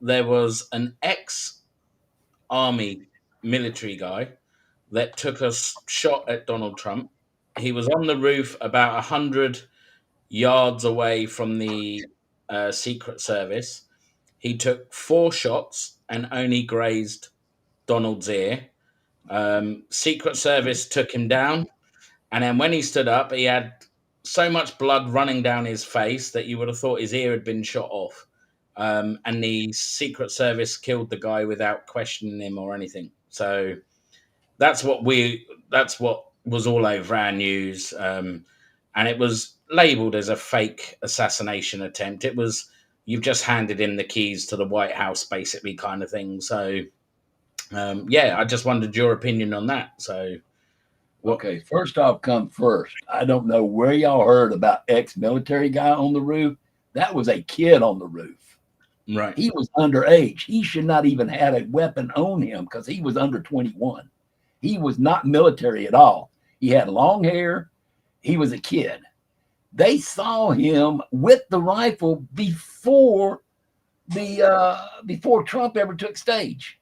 There was an ex-army military guy that took a shot at Donald Trump. He was on the roof about 100 yards away from the Secret Service. He took 4 shots and only grazed Donald's ear. Secret Service took him down. And then when he stood up, he had so much blood running down his face that you would have thought his ear had been shot off. And the Secret Service killed the guy without questioning him or anything. So that's what was all over our news. And it was labeled as a fake assassination attempt. It was, you've just handed him the keys to the White House, basically, kind of thing. So, I just wondered your opinion on that. So, okay, first off, come first. I don't know where y'all heard about ex-military guy on the roof. That was a kid on the roof. Right. He was underage. He should not even had a weapon on him because he was under 21. He was not military at all. He had long hair. He was a kid. They saw him with the rifle before Trump ever took stage.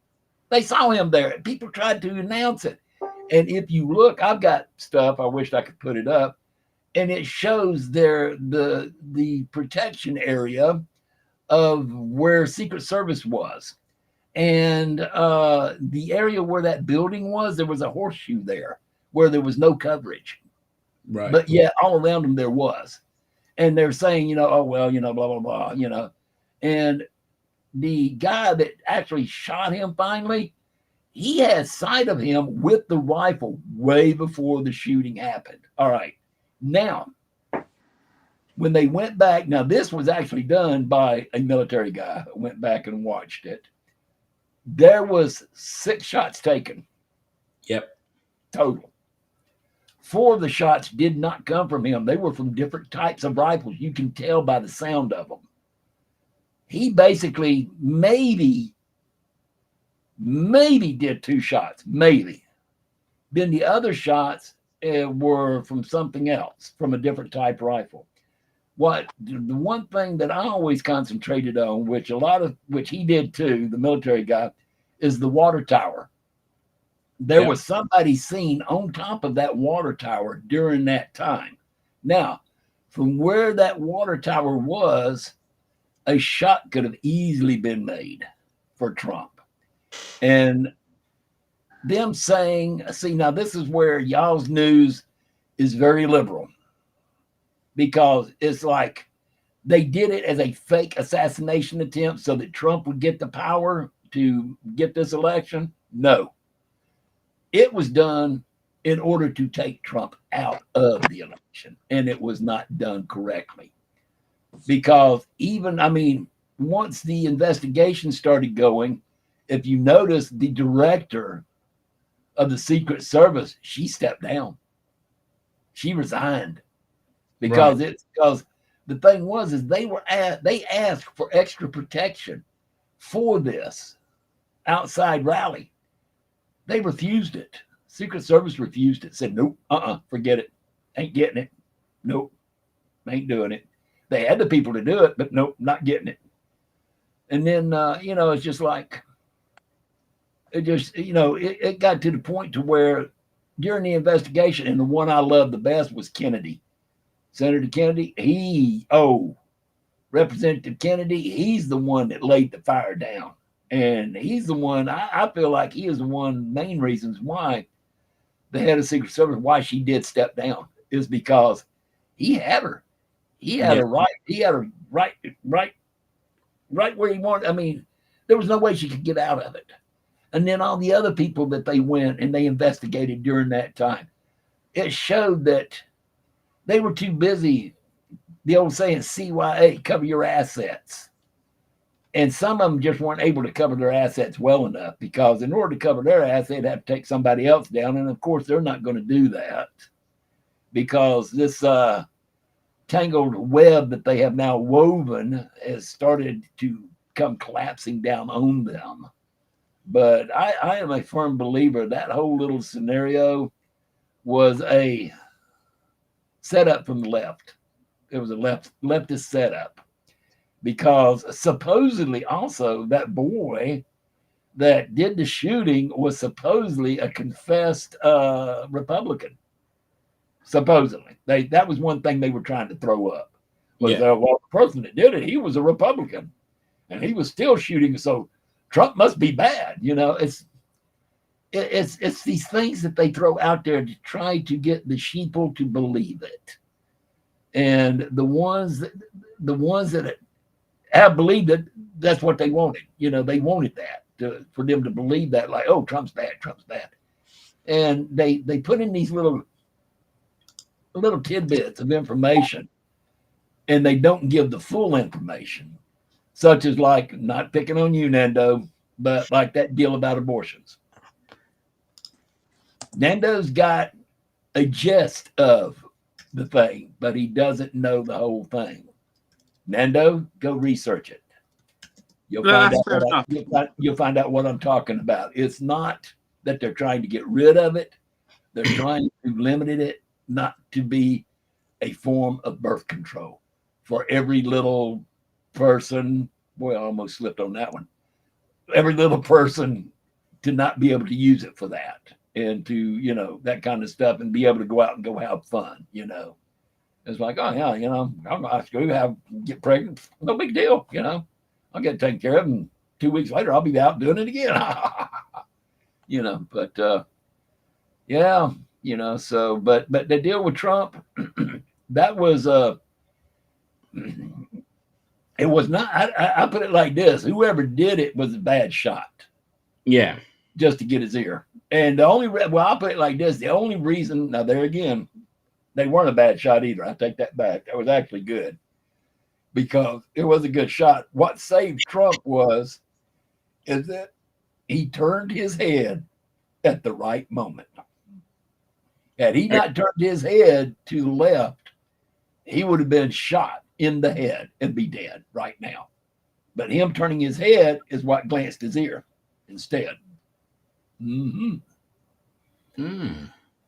They saw him there. People tried to announce it. And if you look, I've got stuff, I wish I could put it up, and it shows there the protection area of where Secret Service was. And the area where that building was, there was a horseshoe there where there was no coverage. Right. But yeah, all around them there was. And they're saying, you know, oh, well, you know, blah, blah, blah, you know. And the guy that actually shot him finally, he had sight of him with the rifle way before the shooting happened. All right. Now, when they went back, now this was actually done by a military guy who went back and watched it. There was 6 shots taken. Yep. Total. 4 of the shots did not come from him. They were from different types of rifles. You can tell by the sound of them. He basically maybe did 2 shots, maybe. Then the other shots were from something else, from a different type rifle. The one thing that I always concentrated on, which he did too, the military guy, is the water tower. there was somebody seen on top of that water tower during that time. Now, from where that water tower was, a shot could have easily been made for Trump. And them saying, see, now this is where y'all's news is very liberal, because it's like they did it as a fake assassination attempt so that Trump would get the power to get this election. No, it was done in order to take Trump out of the election, and it was not done correctly. Because even, I mean, once the investigation started going, if you notice, the director of the Secret Service, she stepped down. She resigned because it's because the thing was is they asked for extra protection for this outside rally. They refused it. Secret Service refused it. Said nope, forget it. Ain't getting it. Nope, ain't doing it. They had the people to do it, but nope, not getting it. And then it's just like it just it got to the point to where during the investigation, and the one I loved the best was Kennedy. Senator Kennedy, Representative Kennedy, he's the one that laid the fire down. And he's the one, I feel like he is the one main reasons why the head of Secret Service, why she did step down, is because he had her. He had her right. He had her right where he wanted. I mean, there was no way she could get out of it. And then all the other people that they went and they investigated during that time, it showed that they were too busy, the old saying, CYA, cover your assets. And some of them just weren't able to cover their assets well enough, because in order to cover their assets, they'd have to take somebody else down. And of course, they're not going to do that, because this tangled web that they have now woven has started to come collapsing down on them. But I am a firm believer that whole little scenario was a setup from the left. It was a leftist setup, because supposedly also that boy that did the shooting was supposedly a confessed Republican. Supposedly, that was one thing they were trying to throw up. Was the person that did it, he was a Republican, and he was still shooting. So Trump must be bad. It's these things that they throw out there to try to get the sheeple to believe it. And the ones that have believed it, that's what they wanted. They wanted that for them to believe that, like, oh, Trump's bad. And they put in these little tidbits of information, and they don't give the full information, such as, like, not picking on you, Nando, but like that deal about abortions. Nando's got a gist of the thing, but he doesn't know the whole thing. Nando, go research it. You'll find out what I'm talking about. It's not that they're trying to get rid of it. They're trying to limit it not to be a form of birth control for every little person. Boy, I almost slipped on that one. Every little person to not be able to use it for that, and to, that kind of stuff, and be able to go out and go have fun. It's like, oh yeah, I'm going to get pregnant. No big deal. I'll get taken care of, and 2 weeks later, I'll be out doing it again. But so, but the deal with Trump, that was, it was not, I put it like this: whoever did it was a bad shot. Yeah. Just to get his ear. And I'll put it like this: the only reason, now there again, they weren't a bad shot either. I take that back. That was actually good, because it was a good shot. What saved Trump is that he turned his head at the right moment. Had he not turned his head to the left, he would have been shot in the head and be dead right now. But him turning his head is what glanced his ear instead.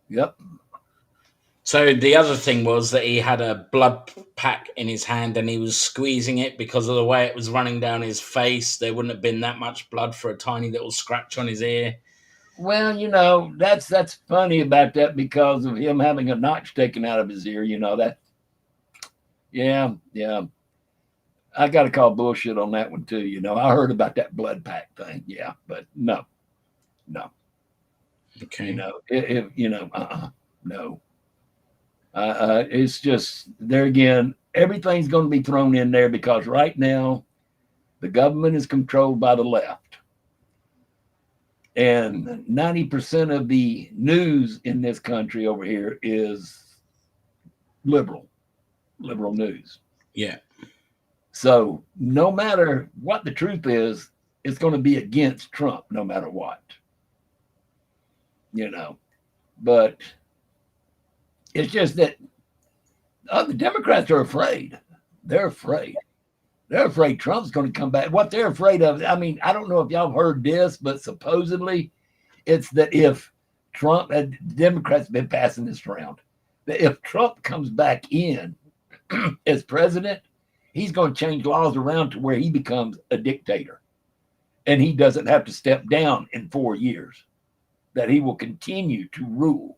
Yep. So the other thing was that he had a blood pack in his hand, and he was squeezing it because of the way it was running down his face. There wouldn't have been that much blood for a tiny little scratch on his ear. Well, that's funny about that because of him having a notch taken out of his ear. That. Yeah, yeah. I got to call bullshit on that one too. I heard about that blood pack thing. Yeah, but no. Okay. No. It's just there again. Everything's going to be thrown in there because right now the government is controlled by the left, and 90% of the news in this country over here is liberal news. Yeah. So no matter what the truth is, it's going to be against Trump no matter what. But it's just that the Democrats are afraid. They're afraid. They're afraid Trump's going to come back. What they're afraid of, I mean, I don't know if y'all have heard this, but supposedly it's that if Trump, and Democrats have been passing this around, that if Trump comes back in as president, he's going to change laws around to where he becomes a dictator and he doesn't have to step down in 4 years, that he will continue to rule.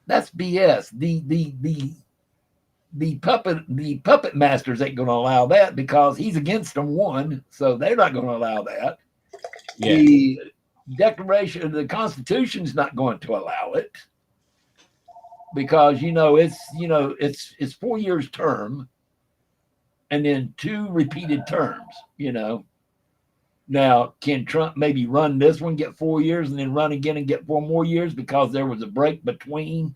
That's BS. The puppet masters ain't going to allow that because he's against them, one, so they're not going to allow that. Yeah. The Declaration, the Constitution's not going to allow it because it's 4 years term and then 2 repeated terms. Now, can Trump maybe run this one, get 4 years, and then run again and get 4 more years because there was a break between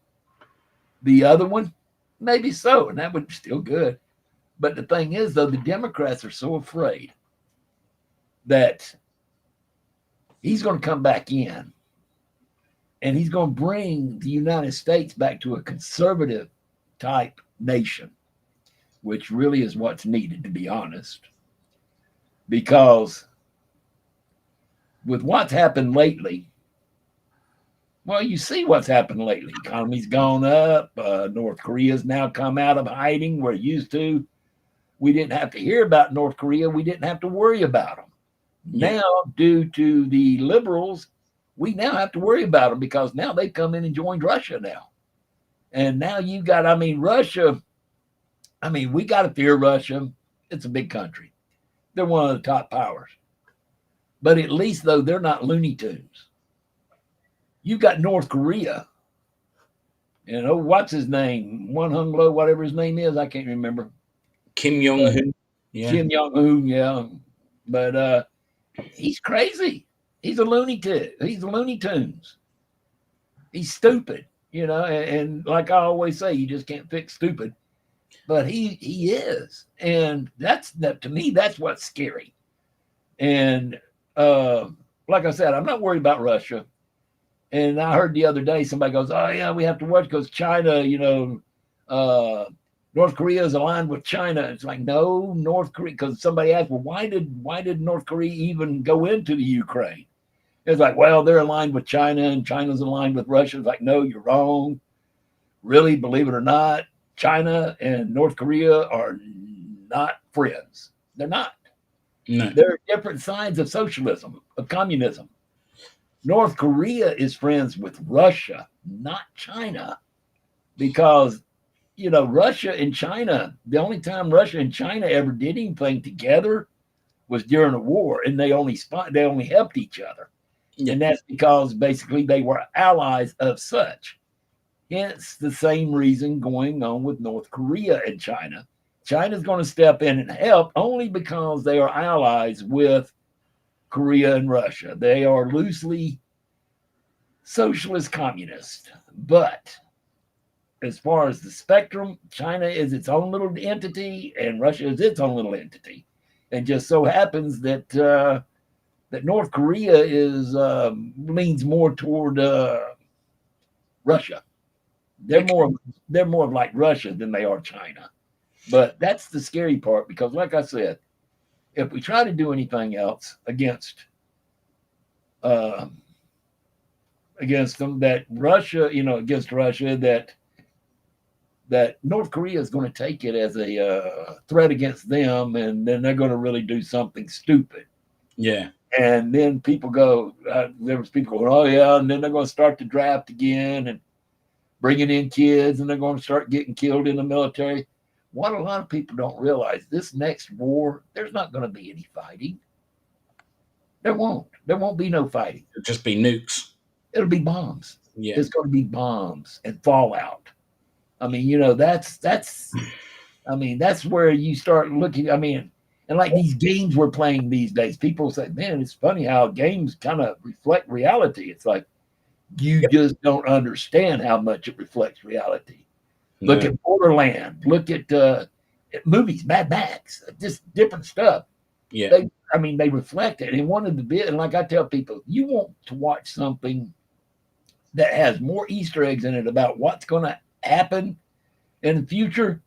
the other one? Maybe so, and that would be still good. But the thing is, though, the Democrats are so afraid that he's going to come back in and he's going to bring the United States back to a conservative type nation, which really is what's needed, to be honest. Because with what's happened lately, well, you see what's happened lately. Economy's gone up. North Korea's now come out of hiding where it used to. We didn't have to hear about North Korea. We didn't have to worry about them. Yeah. Now, due to the liberals, we now have to worry about them because now they've come in and joined Russia now. And now you've got, Russia. We got to fear Russia. It's a big country. They're one of the top powers. But at least, though, they're not Looney Tunes. You got North Korea. What's his name? One Hung Lo, whatever his name is. I can't remember. Kim Jong-un. Yeah. Kim Jong-un, yeah. But he's crazy. He's a Looney Tune. He's a Looney Tunes. He's stupid, and like I always say, you just can't fix stupid. But he is. And to me, that's what's scary. And like I said, I'm not worried about Russia. And I heard the other day somebody goes, "Oh yeah, we have to watch because China, North Korea is aligned with China." It's like, no, North Korea, because somebody asked, well, why did North Korea even go into the Ukraine? It's like, well, they're aligned with China and China's aligned with Russia. It's like, no, you're wrong. Really, believe it or not, China and North Korea are not friends. They're not. No. They're different sides of socialism, of communism. North Korea is friends with Russia, not China, because, Russia and China, the only time Russia and China ever did anything together was during a war, and they only helped each other. Yeah. And that's because basically they were allies of such. Hence the same reason going on with North Korea and China. China's going to step in and help only because they are allies with Korea and Russia. They are loosely socialist communist. But as far as the spectrum, China is its own little entity and Russia is its own little entity. And just so happens that that North Korea leans more toward Russia. They're more of like Russia than they are China. But that's the scary part because, like I said, if we try to do anything else against them, that Russia, against Russia, that North Korea is going to take it as a threat against them, and then they're going to really do something stupid. Yeah. And then people go, there was people going, oh yeah, and then they're going to start the draft again and bringing in kids, and they're going to start getting killed in the military. What a lot of people don't realize, this next war, there's not going to be any fighting. There won't be no fighting. It'll just be nukes. It'll be bombs. Yeah. It's going to be bombs and fallout. I mean, you know, that's where you start looking. I mean, and like these games we're playing these days, people say, man, it's funny how games kind of reflect reality. It's like, you just don't understand how much it reflects reality. No. Look at Borderland. Look at movies, Mad Max, just different stuff. Yeah. They reflect it. And one of the bit, and like I tell people, you want to watch something that has more Easter eggs in it about what's going to happen in the future,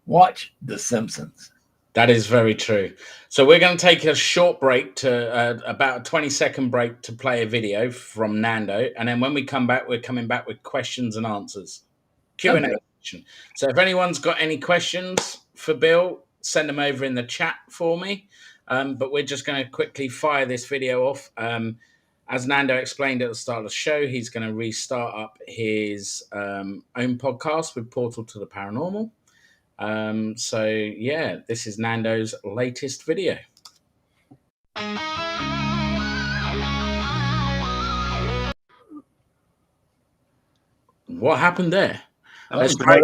watch The Simpsons. That is very true. So we're going to take a short break to about a 20-second break to play a video from Nando. And then when we come back, we're coming back with questions and answers. Q&A session. So if anyone's got any questions for Bill, send them over in the chat for me. But we're just going to quickly fire this video off. As Nando explained at the start of the show, he's going to restart up his own podcast with Portal to the Paranormal. So yeah, this is Nando's latest video. What happened there? Let's try.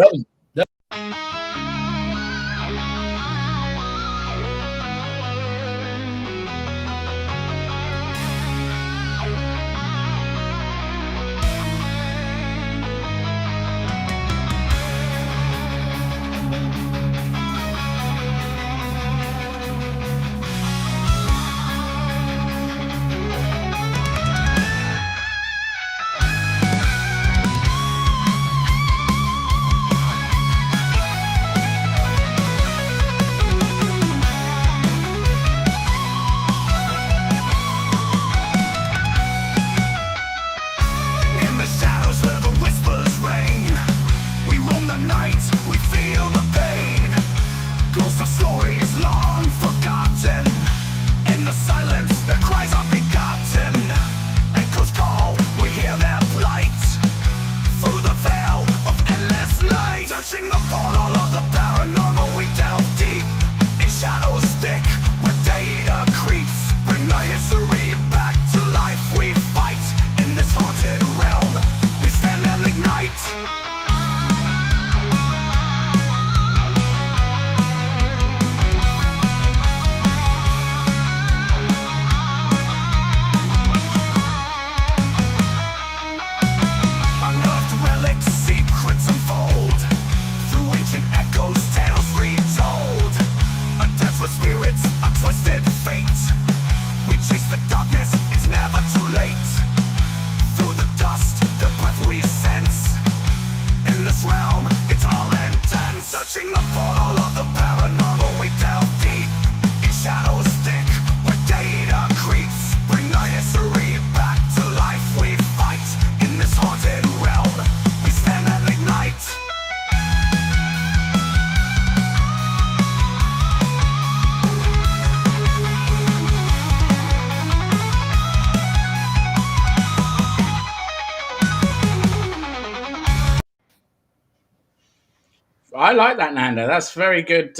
I like that, Nando. That's very good.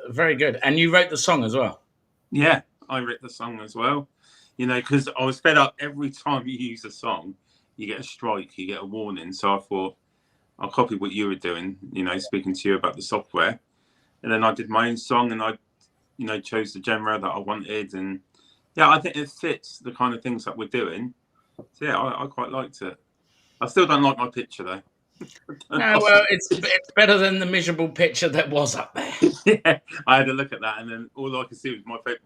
Very good. And you wrote the song as well. Yeah, I wrote the song as well. You know, because I was fed up every time you use a song, you get a strike, you get a warning. So I thought I'll copy what you were doing, you know, speaking to you about the software. And then I did my own song and I, you know, chose the genre that I wanted. And yeah, I think it fits the kind of things that we're doing. So yeah, I quite liked it. I still don't like my picture though. No, well, it's better than the miserable picture that was up there. Yeah, I had a look at that, and then all I could see was my face.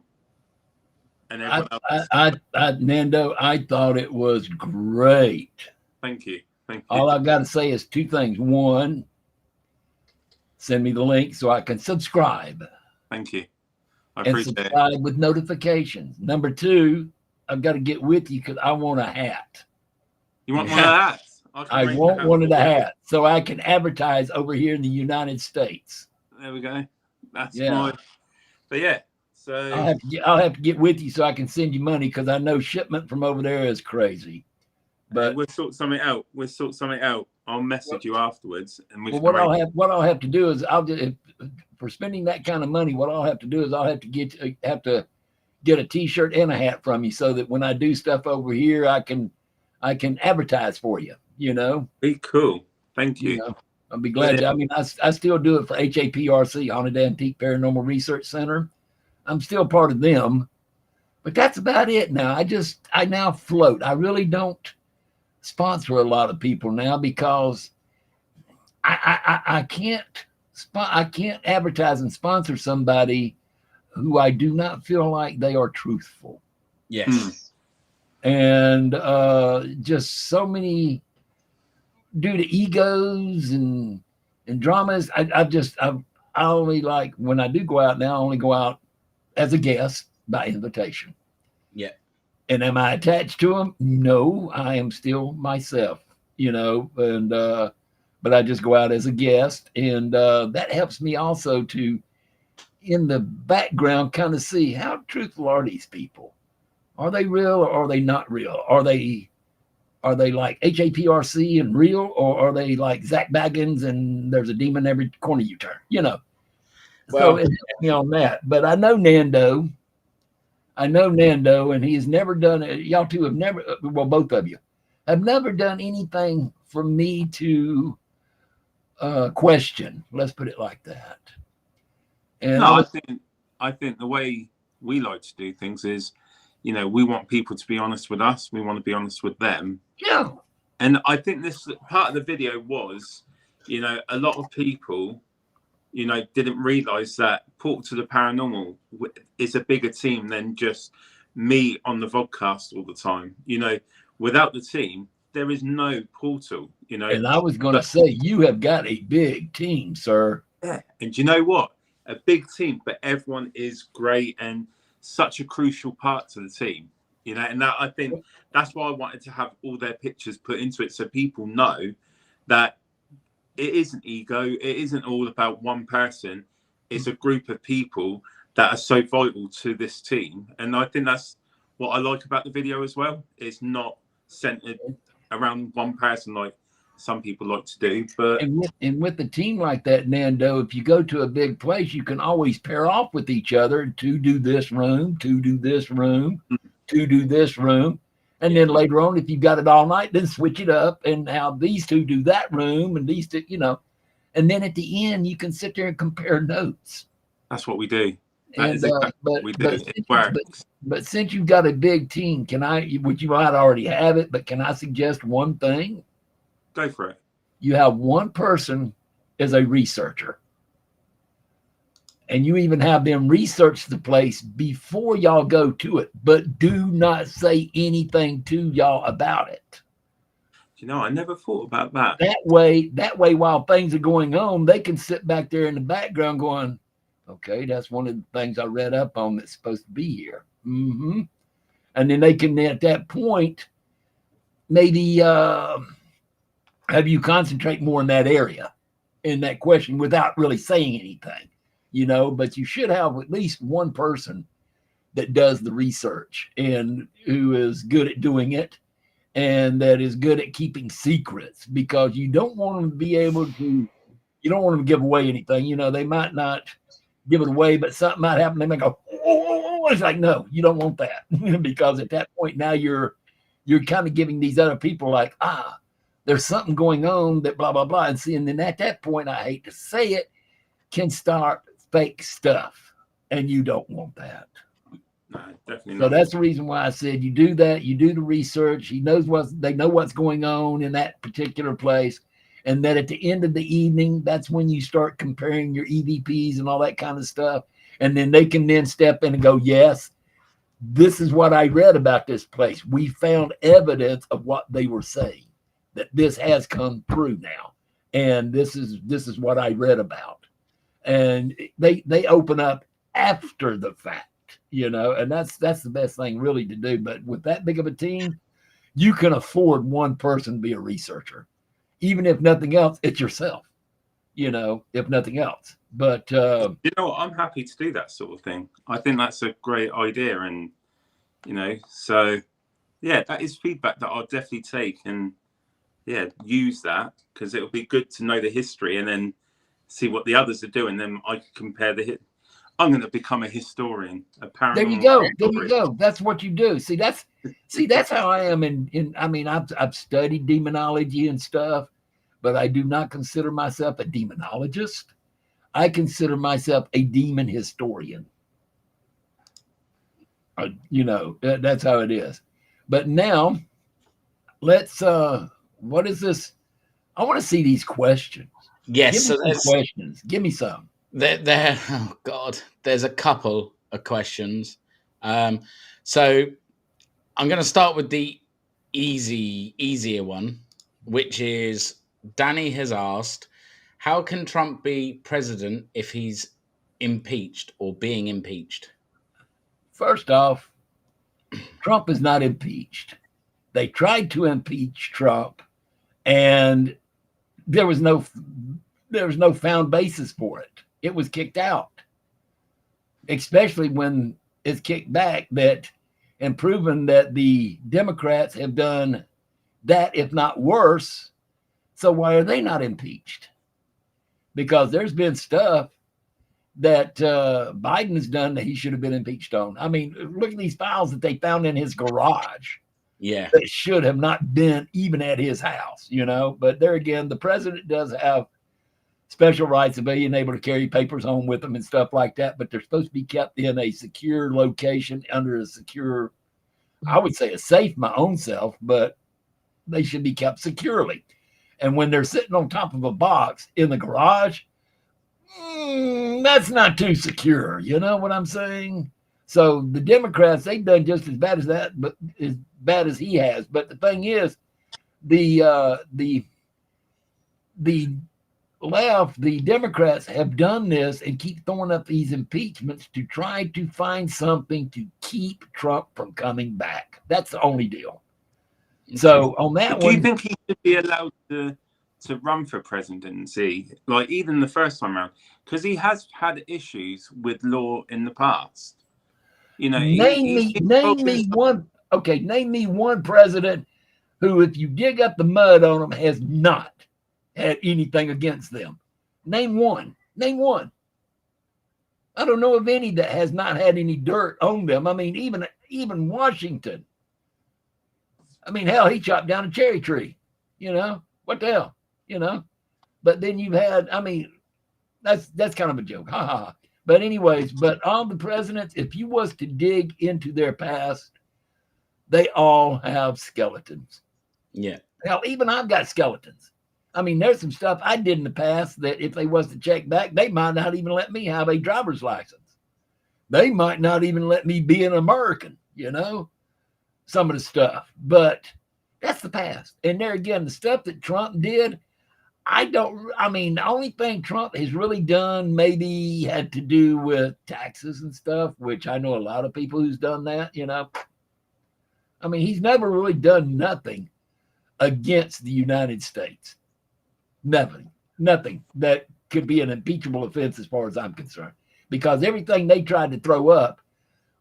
And everyone else. Nando, I thought it was great. Thank you. Thank you. All I've got to say is two things. One, send me the link so I can subscribe. Thank you. I and appreciate subscribe it. with notifications. Number two, I've got to get with you because I want a hat. You want one of that? I want one of the hats so I can advertise over here in the United States. There we go. That's yeah. my. But yeah, So I'll have to get with you so I can send you money, because I know shipment from over there is crazy. But we'll sort something out. I'll message you afterwards, and what I'll have to do is for spending that kind of money, what I'll have to do is I'll have to get a T-shirt and a hat from you, so that when I do stuff over here, I can advertise for you. You know, be cool. Thank you. I'll be glad to. I mean, I still do it for HAPRC, Haunted Antique Paranormal Research Center. I'm still part of them, but that's about it now. I now float. I really don't sponsor a lot of people now, because I can't advertise and sponsor somebody who I do not feel like they are truthful. Yes. And just so many, due to egos and dramas, I only, like, when I do go out now, I only go out as a guest by invitation. Yeah. And am I attached to them? No, I am still myself, and but I just go out as a guest, and that helps me also to, in the background, kind of see how truthful are these people. Are they real, or are they not real? Are they like HAPRC and real, or are they like Zach Baggins and there's a demon every corner you turn? Well, so it helps me on that. But I know Nando, and he has never done it. Y'all two have never, well, both of you have never done anything for me to question. Let's put it like that. And no, I think the way we like to do things is, we want people to be honest with us. We want to be honest with them. Yeah. And I think this part of the video was, a lot of people, didn't realize that Portal to the Paranormal is a bigger team than just me on the vodcast all the time. Without the team, there is no Portal, And I was going to say, you have got a big team, sir. Yeah. And you know what? A big team, but everyone is great and such a crucial part to the team, and that, I think that's why I wanted to have all their pictures put into it, so people know that it isn't ego. It isn't all about one person. It's a group of people that are so vital to this team. And I think that's what I like about the video as well. It's not centered around one person like some people like to do. But and with a team like that, Nando, if you go to a big place, you can always pair off with each other to do this room, to do this room, to do this room. And then later on, if you've got it all night, then switch it up and have these two do that room and these two, and then at the end, you can sit there and compare notes. That's what we do. But since you've got a big team, which you might already have it, but can I suggest one thing? Go for it. You have one person as a researcher. And you even have them research the place before y'all go to it, but do not say anything to y'all about it. I never thought about that. That way, while things are going on, they can sit back there in the background going, okay, that's one of the things I read up on that's supposed to be here. Mm-hmm. And then they can, at that point, maybe have you concentrate more in that area, in that question, without really saying anything. But you should have at least one person that does the research and who is good at doing it and that is good at keeping secrets, because you don't want them to be able to, you don't want them to give away anything. They might not give it away, but something might happen. They might go, oh, it's like, no, you don't want that. Because at that point now you're kind of giving these other people like, there's something going on that blah, blah, blah. And then at that point, I hate to say it, can start fake stuff, and you don't want that. No, definitely so not. That's the reason why I said you do that. You do the research. They know what's going on in that particular place, and that at the end of the evening, that's when you start comparing your EVPs and all that kind of stuff, and then they can then step in and go, yes, this is what I read about this place. We found evidence of what they were saying, that this has come through now, and this is what I read about. And they open up after the fact, and that's the best thing really to do. But with that big of a team, you can afford one person to be a researcher. Even if nothing else, it's yourself. if nothing else. But you know what? I'm happy to do that sort of thing. I think that's a great idea, and so yeah, that is feedback that I'll definitely take and use that, because it'll be good to know the history and then see what the others are doing. Then I can compare I'm going to become a historian, a paranormal. there you go. There you go. That's what you do. See, that's how I am. I mean, I've studied demonology and stuff, but I do not consider myself a demonologist. I consider myself a demon historian. That's how it is. But now, let's. What is this? I want to see these questions. Yes, Give me some questions. Give me some. There. Oh God, there's a couple of questions. So I'm going to start with the easier one, which is Danny has asked, how can Trump be president if he's impeached or being impeached? First off, Trump is not impeached. They tried to impeach Trump, and there was no found basis for it. It was kicked out, especially when it's kicked back and proven that the Democrats have done that, if not worse. So why are they not impeached? Because there's been stuff that Biden has done that he should have been impeached on. I mean, look at these files that they found in his garage. Yeah. That should have not been even at his house, But there again, the president does have special rights of being able to carry papers home with them and stuff like that, but they're supposed to be kept in a secure location under a secure, I would say a safe, my own self, but they should be kept securely. And when they're sitting on top of a box in the garage, that's not too secure. You know what I'm saying? So the Democrats, they've done just as bad as that, but as bad as he has. But the thing is, the left, the Democrats have done this and keep throwing up these impeachments to try to find something to keep Trump from coming back. That's the only deal. So on that do you think he should be allowed to run for presidency, like even the first time around? Because he has had issues with law in the past. Name me one president who, if you dig up the mud on them, has not had anything against them. Name one. I don't know of any that has not had any dirt on them. I mean, even Washington. I mean, hell, he chopped down a cherry tree. What the hell? But then you've had, I mean, that's kind of a joke. Ha ha. But anyways, but all the presidents, if you was to dig into their past, they all have skeletons. Yeah. Hell, even I've got skeletons. I mean, there's some stuff I did in the past that if they was to check back, they might not even let me have a driver's license. They might not even let me be an American, some of the stuff. But that's the past. And there again, the stuff that Trump did, the only thing Trump has really done maybe had to do with taxes and stuff, which I know a lot of people who's done that, I mean, he's never really done nothing against the United States. Nothing that could be an impeachable offense as far as I'm concerned, because everything they tried to throw up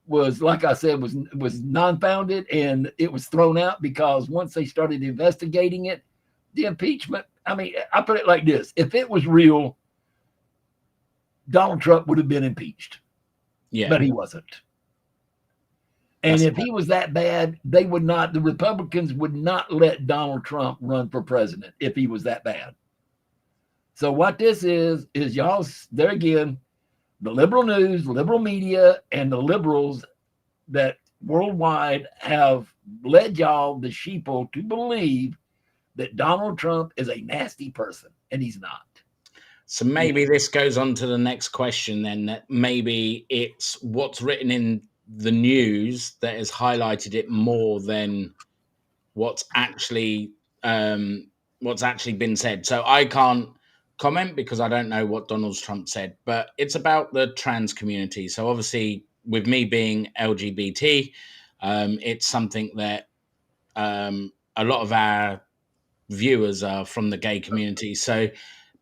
was, like I said, was non-founded, and it was thrown out because once they started investigating it, the impeachment, I mean, I put it like this: if it was real, Donald Trump would have been impeached. Yeah. But he wasn't. And if he was that bad, the Republicans would not let Donald Trump run for president if he was that bad. So what this is y'all, there again, the liberal news, liberal media, and the liberals that worldwide have led y'all, the sheeple, to believe that Donald Trump is a nasty person, and he's not. So maybe this goes on to the next question then, that maybe it's what's written in the news that has highlighted it more than what's actually been said. So I can't comment because I don't know what Donald Trump said, but it's about the trans community. So obviously, with me being LGBT, it's something that a lot of our viewers are from the gay community. So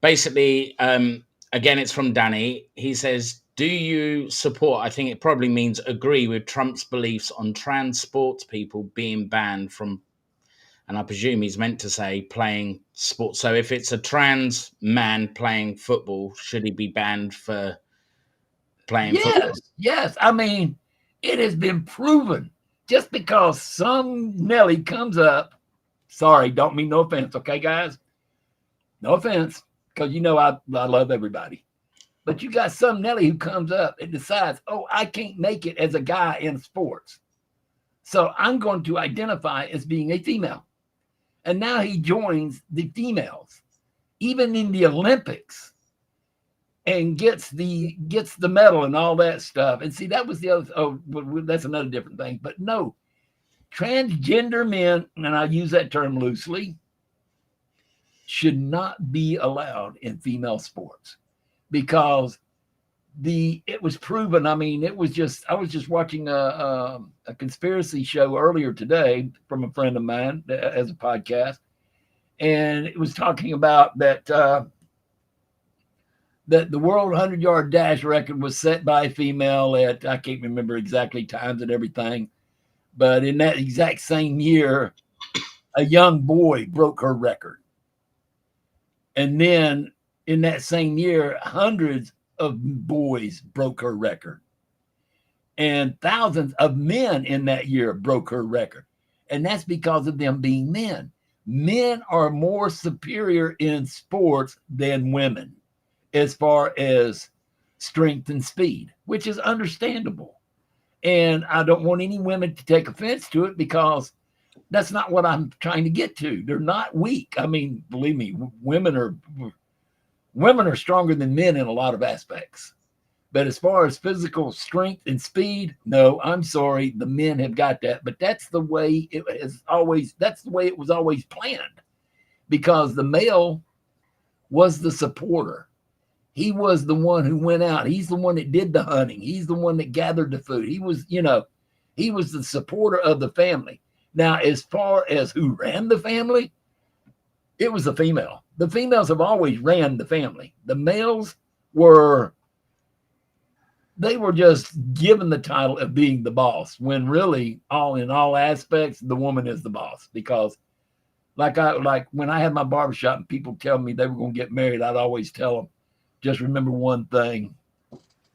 basically, again, it's from Danny. He says, do you support, I think it probably means agree with Trump's beliefs on trans sports people being banned from, and I presume he's meant to say playing sports. So if it's a trans man playing football, should he be banned for playing football? Yes. I mean, it has been proven just because some Nelly comes up. Sorry, don't mean no offense, okay, guys? No offense, because I love everybody. But you got some Nelly who comes up and decides, oh, I can't make it as a guy in sports. So I'm going to identify as being a female. And now he joins the females, even in the Olympics, and gets the medal and all that stuff. And see, that was the other, that's another different thing. But no, transgender men, and I use that term loosely, should not be allowed in female sports because it was proven. I mean, I was just watching a conspiracy show earlier today from a friend of mine as a podcast, and it was talking about that that the world 100-yard dash record was set by a female at, I can't remember exactly times and everything, but in that exact same year, a young boy broke her record. And then in that same year, hundreds of boys broke her record. And thousands of men in that year broke her record. And that's because of them being men. Men are more superior in sports than women as far as strength and speed, which is understandable. And I don't want any women to take offense to it because that's not what I'm trying to get to. They're not weak. I mean, believe me, women are stronger than men in a lot of aspects. But as far as physical strength and speed, no, I'm sorry, the men have got that. But that's the way it was always planned, because the male was the supporter. He was the one who went out. He's the one that did the hunting. He's the one that gathered the food. He was the supporter of the family. Now, as far as who ran the family, it was the female. The females have always ran the family. The males were just given the title of being the boss, when really, in all aspects, the woman is the boss. Because like when I had my barbershop and people tell me they were going to get married, I'd always tell them, just remember one thing,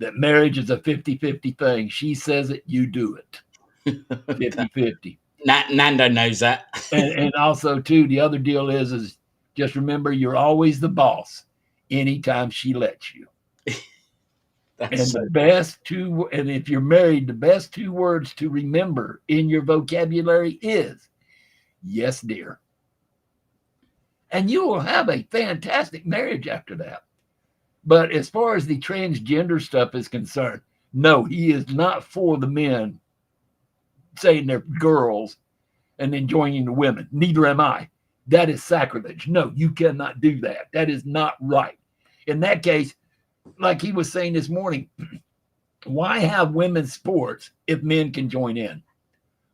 that marriage is a 50-50 thing. She says it, you do it. 50-50. Nando knows that. and also, too, the other deal is just remember you're always the boss anytime she lets you. And if you're married, the best two words to remember in your vocabulary is, yes, dear. And you will have a fantastic marriage after that. But as far as the transgender stuff is concerned, no, he is not for the men saying they're girls and then joining the women. Neither am I. That is sacrilege. No, you cannot do that. That is not right. In that case, like he was saying this morning, why have women's sports if men can join in?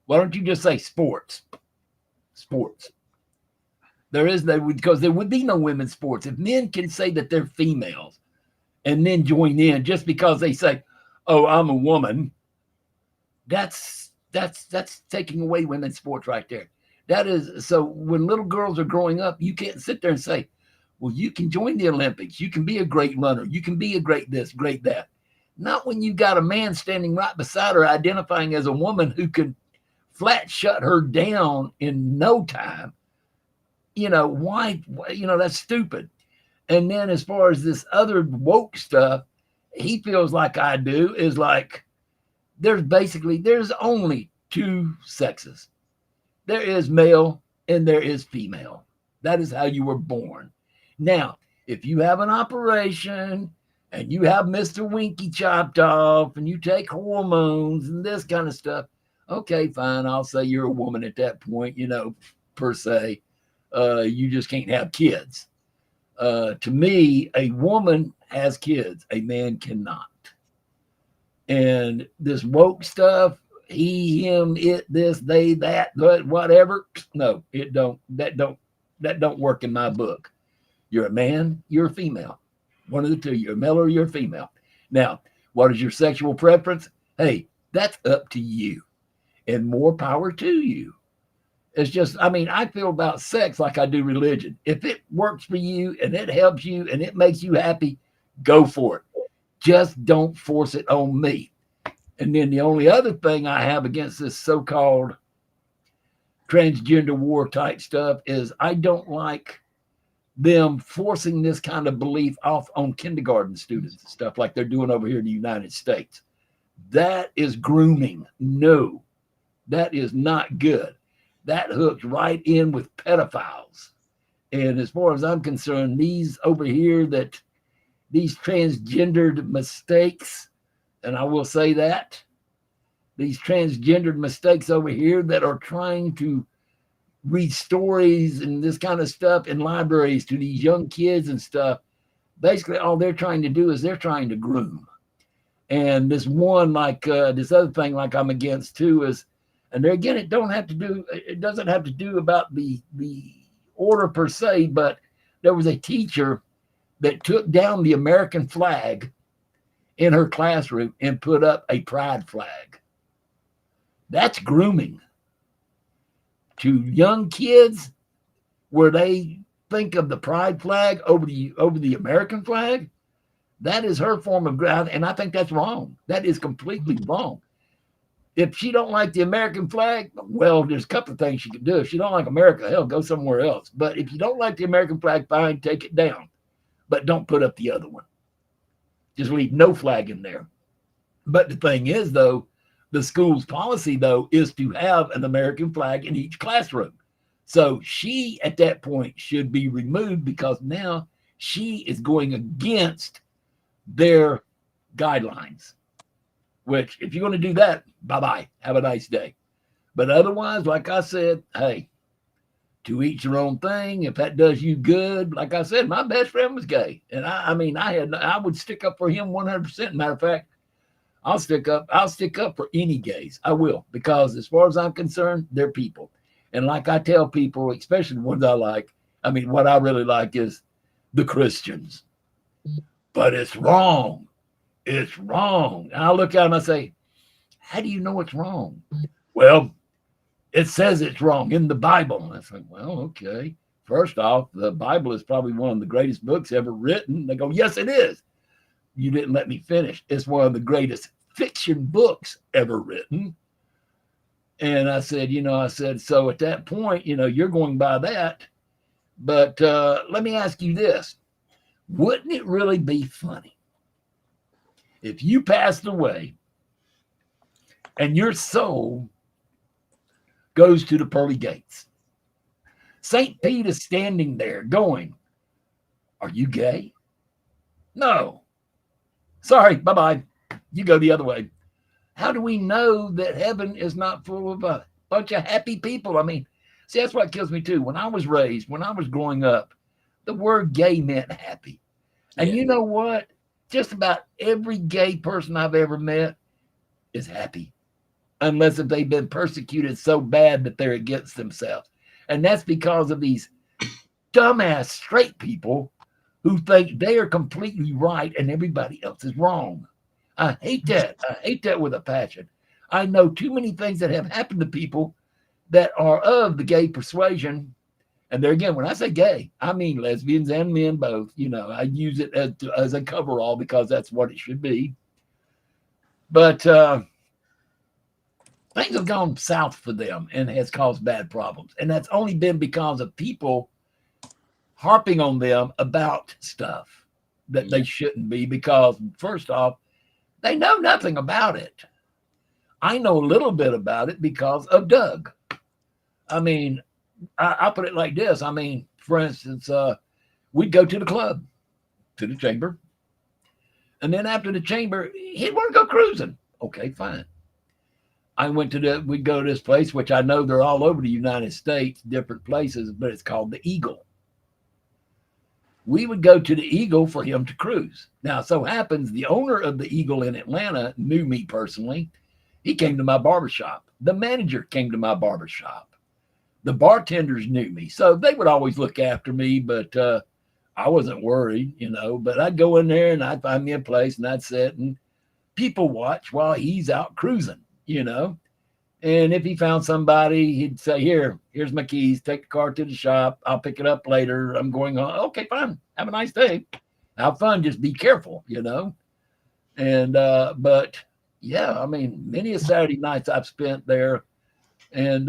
Why don't you just say sports? Sports. Because there would be no women's sports. If men can say that they're females and then join in just because they say, oh, I'm a woman, that's taking away women's sports right there. That is, so when little girls are growing up, you can't sit there and say, well, you can join the Olympics. You can be a great runner. You can be a great this, great that. Not when you got a man standing right beside her identifying as a woman who can flat shut her down in no time. Why? That's stupid. And then as far as this other woke stuff, he feels like I do, is like, there's only two sexes. There is male and there is female. That is how you were born. Now, if you have an operation and you have Mr. Winky chopped off and you take hormones and this kind of stuff, okay, fine. I'll say you're a woman at that point, per se. You just can't have kids. To me, a woman has kids. A man cannot. And this woke stuff, he, him, it, this, they, that, whatever. No, it don't. That don't work in my book. You're a man, you're a female. One of the two. You're a male or you're a female. Now, what is your sexual preference? Hey, that's up to you. And more power to you. It's just, I mean, I feel about sex like I do religion. If it works for you and it helps you and it makes you happy, go for it. Just don't force it on me. And then the only other thing I have against this so-called transgender war type stuff is I don't like them forcing this kind of belief off on kindergarten students and stuff like they're doing over here in the United States. That is grooming. No, that is not good. That hooks right in with pedophiles. And as far as I'm concerned, these over here these transgendered mistakes, and I will say that, these transgendered mistakes over here that are trying to read stories and this kind of stuff in libraries to these young kids and stuff, basically all they're trying to do is they're trying to groom. And this one, like this other thing like I'm against too is, and there again, it doesn't have to do about the order per se, but there was a teacher that took down the American flag in her classroom and put up a pride flag. That's grooming to young kids, where they think of the pride flag over the American flag. That is her form of ground, and I think that's wrong. That is completely wrong. If she don't like the American flag, well, there's a couple of things she can do. If she don't like America, hell, go somewhere else. But if you don't like the American flag, fine, take it down. But don't put up the other one. Just leave no flag in there. But the thing is, though, the school's policy, though, is to have an American flag in each classroom. So she, at that point, should be removed because now she is going against their guidelines. Which, if you're going to do that, bye-bye. Have a nice day. But otherwise, like I said, hey, to each their own thing. If that does you good, like I said, my best friend was gay. And I would stick up for him 100%. Matter of fact, I'll stick up for any gays. I will, because as far as I'm concerned, they're people. And like I tell people, especially the ones I like, what I really like is the Christians. But it's wrong. It's wrong. And I look at them and I say, how do you know it's wrong? Well, it says it's wrong in the Bible. And I say, well, okay. First off, the Bible is probably one of the greatest books ever written. They go, yes, it is. You didn't let me finish. It's one of the greatest fiction books ever written. And I said, so at that point, you're going by that. But let me ask you this. Wouldn't it really be funny if you passed away and your soul goes to the pearly gates? St. Pete is standing there going, are you gay? No. Sorry, bye-bye. You go the other way. How do we know that heaven is not full of a bunch of happy people? See, that's what kills me too. When I was growing up, the word gay meant happy. And You know what? Just about every gay person I've ever met is happy. Unless if they've been persecuted so bad that they're against themselves. And that's because of these dumbass straight people who think they are completely right and everybody else is wrong. I hate that. I hate that with a passion. I know too many things that have happened to people that are of the gay persuasion. And there again, when I say gay, I mean lesbians and men both. I use it as a coverall because that's what it should be. But things have gone south for them and has caused bad problems. And that's only been because of people harping on them about stuff that they shouldn't be, because first off, they know nothing about it. I know a little bit about it because of Doug. I put it like this. For instance, we'd go to the club, to the chamber. And then after the chamber, he'd want to go cruising. Okay, fine. We'd go to this place, which I know they're all over the United States, different places, but it's called the Eagle. We would go to the Eagle for him to cruise. Now, it so happens the owner of the Eagle in Atlanta knew me personally. He came to my barbershop. The manager came to my barbershop. The bartenders knew me. So they would always look after me, but I wasn't worried, but I'd go in there and I'd find me a place and I'd sit and people watch while he's out cruising. And if he found somebody, he'd say, here's my keys. Take the car to the shop. I'll pick it up later. I'm going home. Okay, fine. Have a nice day. Have fun. Just be careful. And, but yeah, I mean, many a Saturday nights I've spent there. And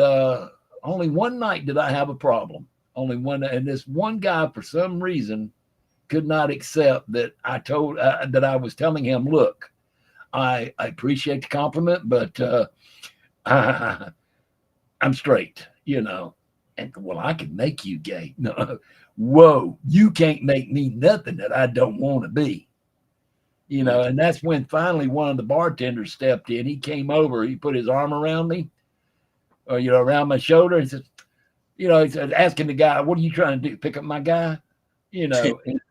only one night did I have a problem. Only one. And this one guy, for some reason, could not accept that that I was telling him, look, I appreciate the compliment, but I'm straight, and well, I can make you gay. No, whoa, you can't make me nothing that I don't want to be, and that's when finally one of the bartenders stepped in. He came over, he put his arm around me, or, around my shoulder, and said, he said, asking the guy, what are you trying to do? Pick up my guy, and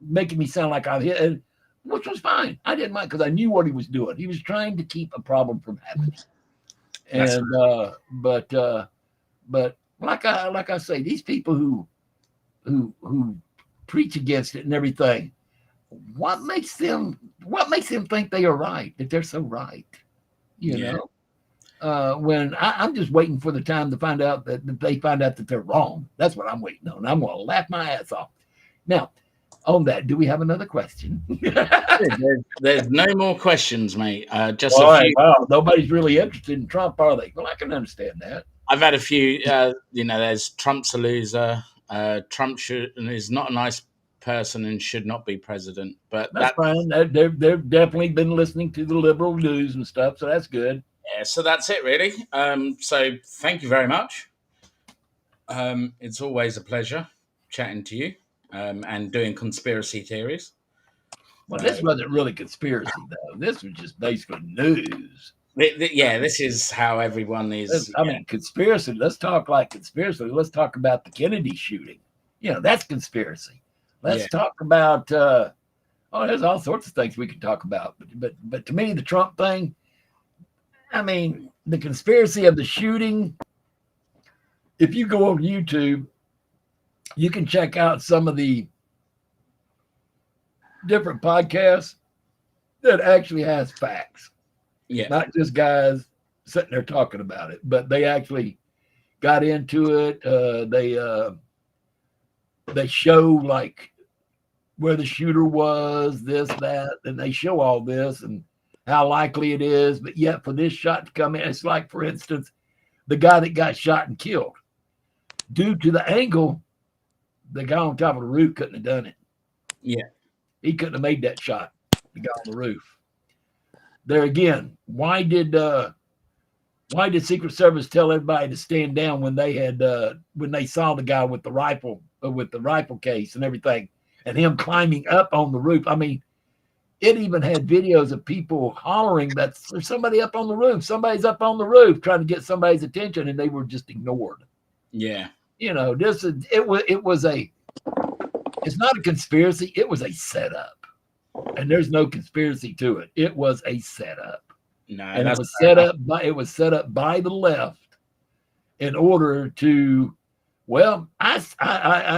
making me sound like I hit, which was fine. I didn't mind because I knew what he was doing. He was trying to keep a problem from happening. And but like I say, these people who preach against it and everything, what makes them think they are right, that they're so right, when I'm just waiting for the time to find out that they find out that they're wrong. That's what I'm waiting on. I'm going to laugh my ass off. Now, on that, do we have another question? There's no more questions, mate. Just all a right, few. wow, nobody's really interested in Trump, are they? Well, I can understand that. I've had a few. There's Trump's a loser. Trump is not a nice person and should not be president. But that's fine. They've definitely been listening to the liberal news and stuff, so that's good. Yeah, so that's it, really. So thank you very much. It's always a pleasure chatting to you. And doing conspiracy theories. Well, this wasn't really conspiracy, though. This was just basically news. This is how everyone is. I mean, conspiracy. Let's talk like conspiracy. Let's talk about the Kennedy shooting. That's conspiracy. Let's talk about. There's all sorts of things we can talk about. But to me, the Trump thing. I mean, the conspiracy of the shooting. If you go on YouTube, you can check out some of the different podcasts that actually has facts. Yeah. Not just guys sitting there talking about it, but they actually got into it. They show like where the shooter was, this, that, and they show all this and how likely it is. But yet for this shot to come in, it's like, for instance, the guy that got shot and killed. Due to the angle, the guy on top of the roof couldn't have done it. Yeah. He couldn't have made that shot, the guy on the roof. There again, why did Secret Service tell everybody to stand down when they saw the guy with the rifle case and everything, and him climbing up on the roof? I mean, it even had videos of people hollering that there's somebody up on the roof. Somebody's up on the roof trying to get somebody's attention, and they were just ignored. Yeah. It's not a conspiracy. It was a setup, and there's no conspiracy to it. It was a setup. No, and it was set up by the left in order to. Well, I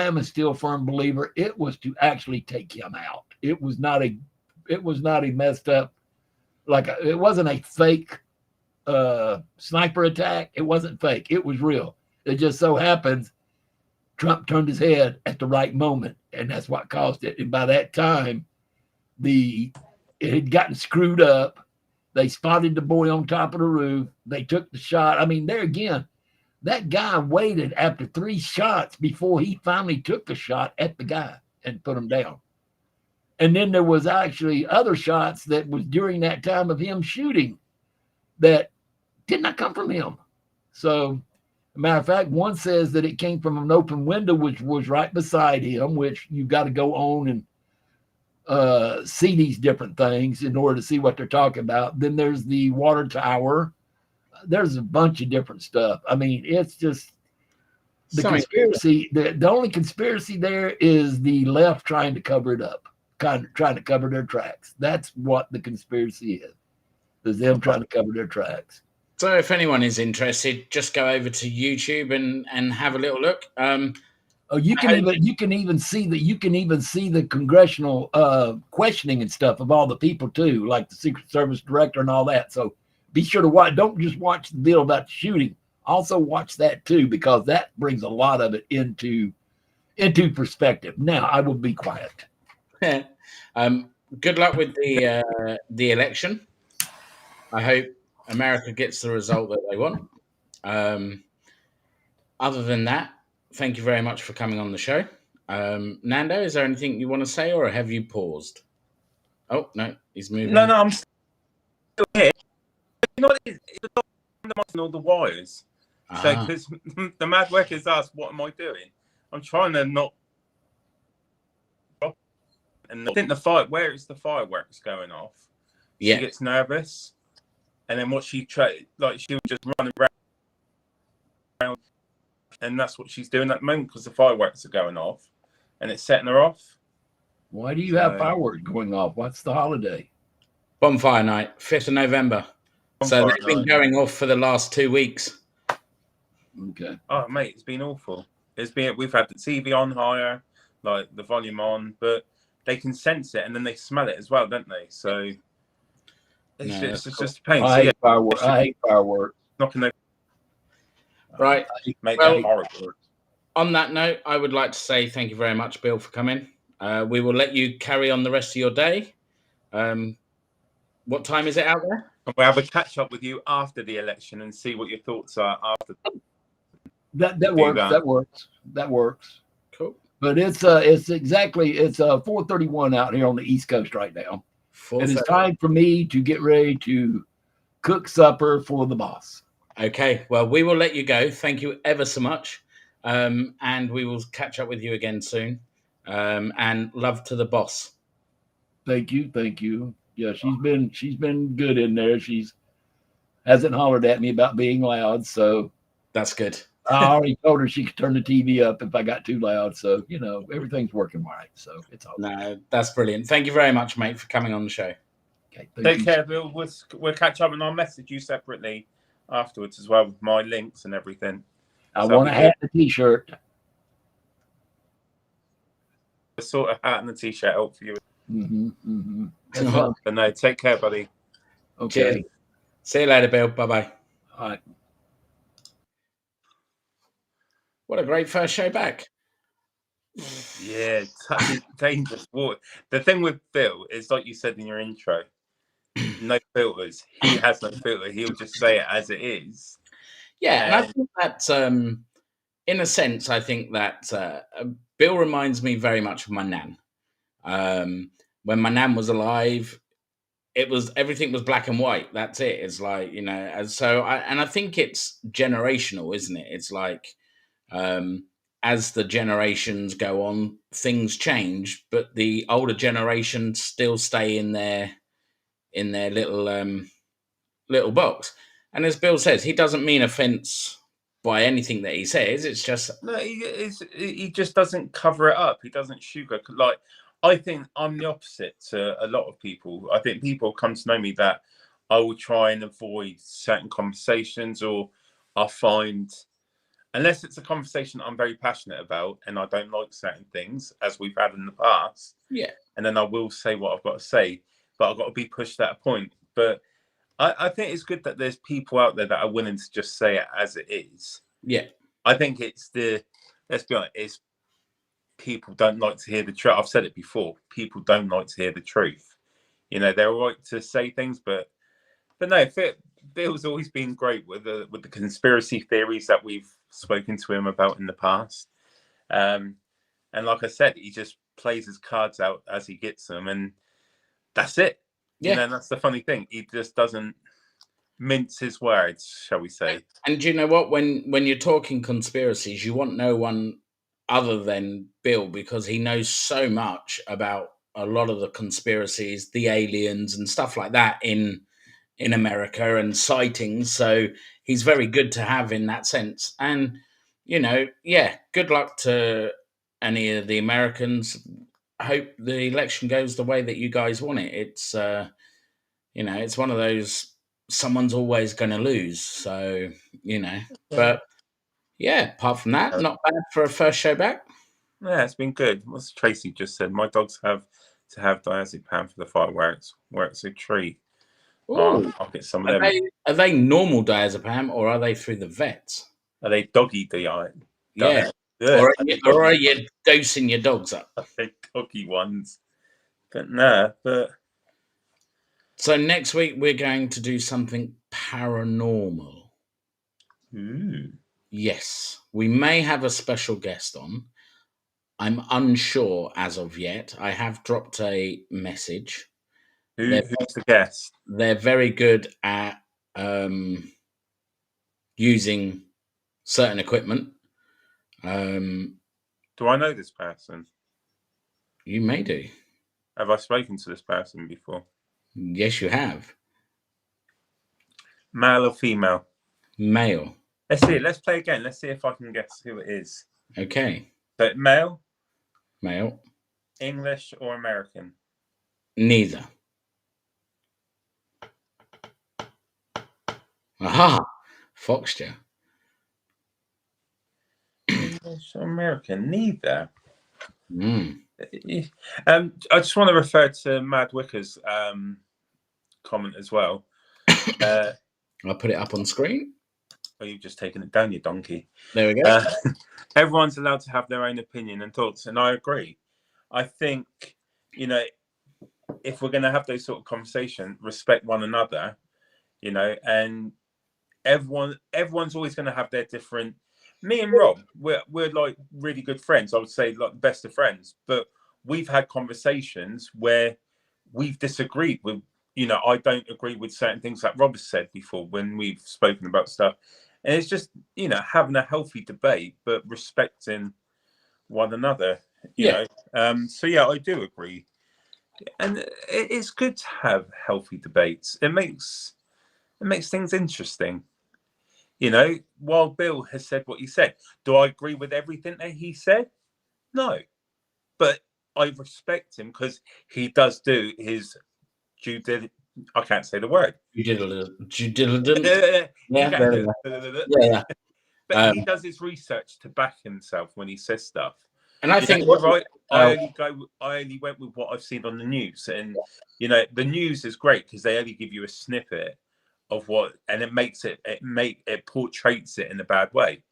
am a still firm believer. It was to actually take him out. It was not a messed up, it wasn't a fake sniper attack. It wasn't fake. It was real. It just so happens Trump turned his head at the right moment, and that's what caused it. And by that time, it had gotten screwed up. They spotted the boy on top of the roof. They took the shot. I mean, there again, that guy waited after 3 shots before he finally took the shot at the guy and put him down. And then there was actually other shots that was during that time of him shooting that did not come from him. So, as a matter of fact, one says that it came from an open window, which was right beside him, which you got to go on and see these different things in order to see what they're talking about. Then there's the water tower. There's a bunch of different stuff. I mean, it's just the conspiracy. The only conspiracy there is the left trying to cover it up, trying to cover their tracks. That's what the conspiracy is them trying to cover their tracks. So if anyone is interested, just go over to YouTube and have a little look. Oh, you can even see the congressional questioning and stuff of all the people too, like the Secret Service director and all that. So be sure to watch. Don't just watch the deal about the shooting. Also watch that too, because that brings a lot of it into perspective. Now I will be quiet. Good luck with the election. I hope America gets the result that they want. Other than that, thank you very much for coming on the show. Nando, is there anything you want to say, or have you paused? Oh, no, he's moving. No, I'm still here. You know what it is? It's undermining all the wires. So, because the mad workers ask, what am I doing? I'm trying to not. And I think where is the fireworks going off? She gets nervous. And then what she'll just run around. And that's what she's doing at the moment, because the fireworks are going off and it's setting her off. Why do you have fireworks going off? What's the holiday? Bonfire night, 5th of November. So they've been going off for the last 2 weeks. Okay. Oh, mate, it's been awful. We've had the TV on higher, like the volume on, but they can sense it and then they smell it as well, don't they? So it's just a pain. I hate fireworks. I hate fireworks. Not gonna. Right. Make that horrible. On that note, I would like to say thank you very much, Bill, for coming. We will let you carry on the rest of your day. What time is it out there? We'll have a catch up with you after the election and see what your thoughts are after. That works. That works. Cool. But it's 4:31 out here on the East Coast right now. And it's time for me to get ready to cook supper for the boss. Okay. Well, we will let you go. Thank you ever so much. And we will catch up with you again soon. And love to the boss. Thank you. Yeah, she's been good in there. She's hasn't hollered at me about being loud, so that's good. I already told her she could turn the TV up if I got too loud. So everything's working right. So it's all no, that's brilliant. Thank you very much, mate, for coming on the show. Okay, take care, Bill. We'll catch up and I'll message you separately afterwards as well with my links and everything. I want a hat and a t-shirt. A sort of hat and a t-shirt out for you. But no, take care, buddy. Okay. Cheers. See you later, Bill. Bye-bye. All right. What a great first show back. Yeah, dangerous water. The thing with Bill is, like you said in your intro, no filters. He has no filter. He'll just say it as it is. Yeah, and I think that, in a sense, I think that Bill reminds me very much of my nan. When my nan was alive, everything was black and white. That's it. It's like, and so I think it's generational, isn't it? It's like, as the generations go on, things change, but the older generations still stay in their little box. And as Bill says, he doesn't mean offense by anything that he says. It's just no, he just doesn't cover it up. He doesn't sugar. Like, I think I'm the opposite to a lot of people. I think people come to know me that I will try and avoid certain conversations, or I'll find, unless it's a conversation I'm very passionate about and I don't like certain things, as we've had in the past. Yeah. And then I will say what I've got to say, but I've got to be pushed at a point. But I think it's good that there's people out there that are willing to just say it as it is. Yeah. I think let's be honest, it's people don't like to hear the truth. I've said it before. People don't like to hear the truth. They're all right to say things, but no, Bill's always been great with the conspiracy theories that we've spoken to him about in the past. And like I said, he just plays his cards out as he gets them, and that's it. Yeah. And that's the funny thing. He just doesn't mince his words, shall we say. And do you know what? When you're talking conspiracies, you want no one other than Bill, because he knows so much about a lot of the conspiracies, the aliens and stuff like that in America, and sightings. So he's very good to have in that sense. And, good luck to any of the Americans. I hope the election goes the way that you guys want it. It's, it's one of those, someone's always going to lose. So, but yeah, apart from that, not bad for a first show back. Yeah, it's been good. What's Tracy just said? My dogs have to have diazepam for the fireworks. Where it's a treat. Ooh. I'll get some of them. Are they normal diazepam or are they through the vets? Are they doggy diet? Yeah. Or are you dosing your dogs up? Are they doggy ones? But no, but. So next week we're going to do something paranormal. Ooh. Yes. We may have a special guest on. I'm unsure as of yet. I have dropped a message. Who's the guest? They're very good at using certain equipment. Do I know this person? You may do. Have I spoken to this person before? Yes, you have. Male or female? Male. Let's see. Let's play again. Let's see if I can guess who it is. Okay. So male? Male. English or American? Neither. Aha! Foxture. English or American? Neither. Mm. I just want to refer to Mad Wicker's comment as well. I'll put it up on screen. Oh, you've just taken it down, you donkey. There we go. Everyone's allowed to have their own opinion and thoughts, and I agree. I think, if we're going to have those sort of conversations, respect one another, and everyone's always going to have their different. Me and Rob, we're like really good friends. I would say like the best of friends, but we've had conversations where we've disagreed with. I don't agree with certain things that Rob has said before when we've spoken about stuff, and it's just having a healthy debate but respecting one another. So yeah, I do agree, and it's good to have healthy debates. It makes things interesting. Wild Bill has said what he said. Do I agree with everything that he said? No. But I respect him because he does do his I can't say the word. Yeah. But he does his research to back himself when he says stuff. And I think you're right. I only went with what I've seen on the news, and the news is great because they only give you a snippet of what, and it makes it portrays it in a bad way,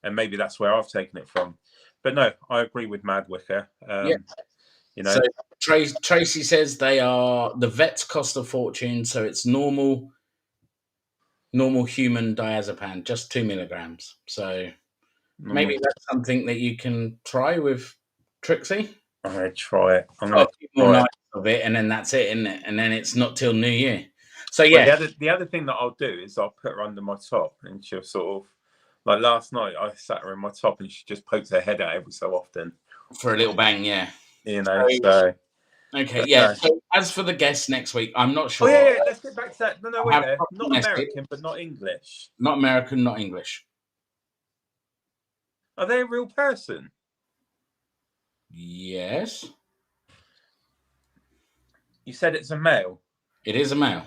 and maybe that's where I've taken it from. But no, I agree with Mad Wicker. So Tracy says the vets cost a fortune, so it's normal human diazepam, just 2 milligrams. So maybe that's something that you can try with Trixie. I'm gonna try it. I'm gonna a few more nights of it, and then that's it, isn't it? And then it's not till New Year. So yeah, the other thing that I'll do is I'll put her under my top, and she'll sort of, like last night I sat her in my top, and she just pokes her head out every so often for a little bang. Yeah, So okay, yeah. So as for the guests next week, I'm not sure. Oh yeah, let's get back to that. No, wait there. Not American, but not English. Not American, not English. Are they a real person? Yes. You said it's a male. It is a male.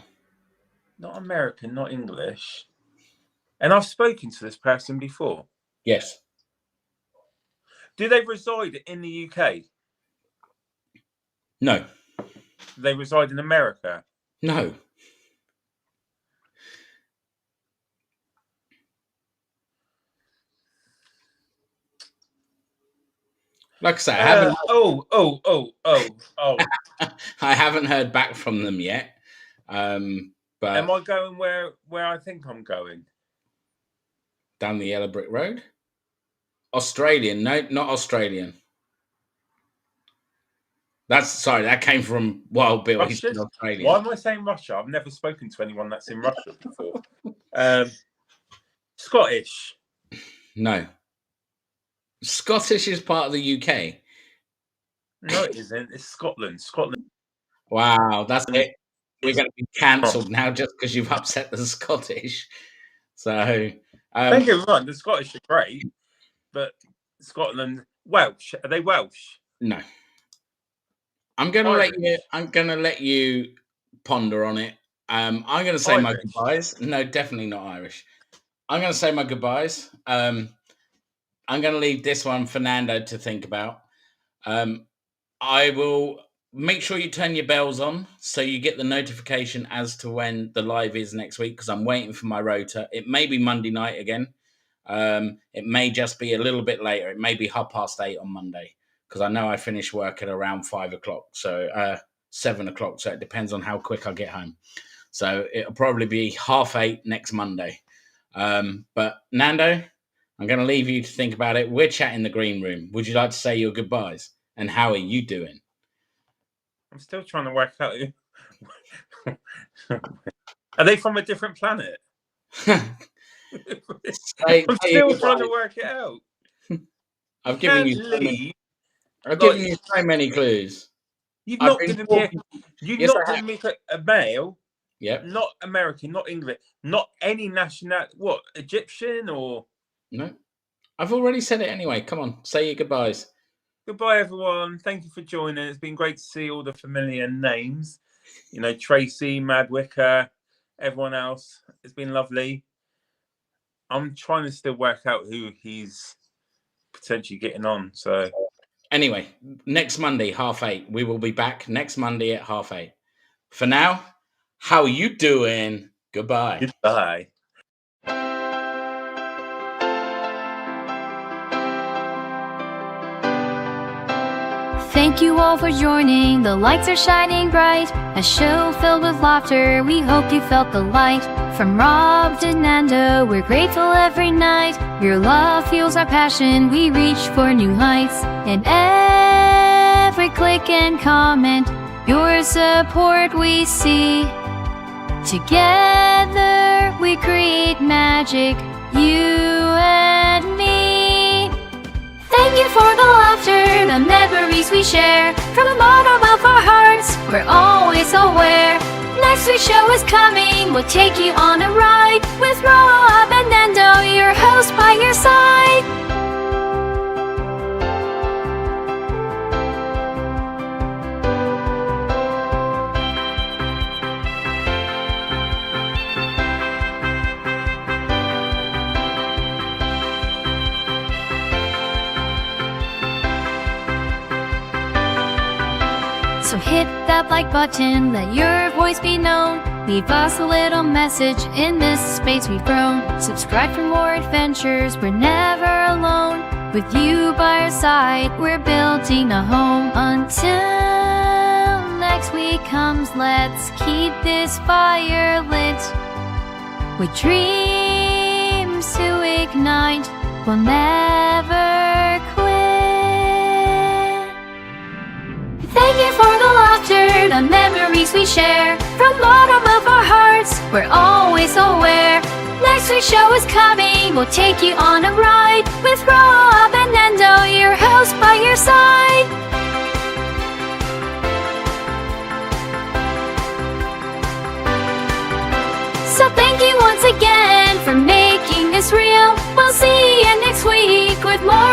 Not American, not English. And I've spoken to this person before. Yes. Do they reside in the UK? No. Do they reside in America? No. Like I say, I haven't. I haven't heard back from them yet. But am I going where I think I'm going? Down the Yellow Brick Road? Australian? No, not Australian. That came from Wild Bill. He's Australian. Why am I saying Russia? I've never spoken to anyone that's in Russia before. Scottish? No. Scottish is part of the UK. No, it isn't. It's Scotland. Scotland. Wow, that's it. We're going to be cancelled now just because you've upset the Scottish. So, don't get me wrong, the Scottish are great, but Scotland, Welsh. Are they Welsh? No. I'm going to let you ponder on it. I'm going to say Irish. my goodbyes. No, definitely not Irish. I'm going to say my goodbyes. I'm going to leave this one Fernando to think about. I will make sure you turn your bells on so you get the notification as to when the live is next week, because I'm waiting for my rota. It may be Monday night again. It may just be a little bit later. It may be 8:30 on Monday, because I know I finish work at around 5 o'clock, so 7 o'clock. So it depends on how quick I get home. So it'll probably be 8:30 next Monday. But Nando, I'm going to leave you to think about it. We're chatting in the green room. Would you like to say your goodbyes? And how are you doing? I'm still trying to work out. Are they from a different planet? I'm still trying to work it out. I've given you so many clues. You've not given me a male. Yep. Not American, not English, not any nationality. What, Egyptian or? No. I've already said it anyway. Come on, say your goodbyes. Goodbye, everyone. Thank you for joining. It's been great to see all the familiar names. You know, Tracy, Madwicker, everyone else. It's been lovely. I'm trying to still work out who he's potentially getting on. So, anyway, next Monday, 8:30. We will be back next Monday at 8:30. For now, how are you doing? Goodbye. Goodbye. Thank you all for joining. The lights are shining bright. A show filled with laughter. We hope you felt the light. From Rob to Nando, we're grateful every night. Your love fuels our passion. We reach for new heights. In every click and comment, your support we see. Together we create magic, you and me. Thank you for the laughter, the memories we share. From the bottom of our hearts, we're always aware. Next week's show is coming, we'll take you on a ride. With Rob and Nando, your host by your side. So hit that like button, let your voice be known. Leave us a little message in this space we've grown. Subscribe for more adventures, we're never alone. With you by our side, we're building a home. Until next week comes, let's keep this fire lit. With dreams to ignite, we'll never quit. Thank you for the laughter, the memories we share. From the bottom of our hearts, we're always aware. Next week's show is coming, we'll take you on a ride. With Rob and Nando, your host by your side. So thank you once again for making this real. We'll see you next week with more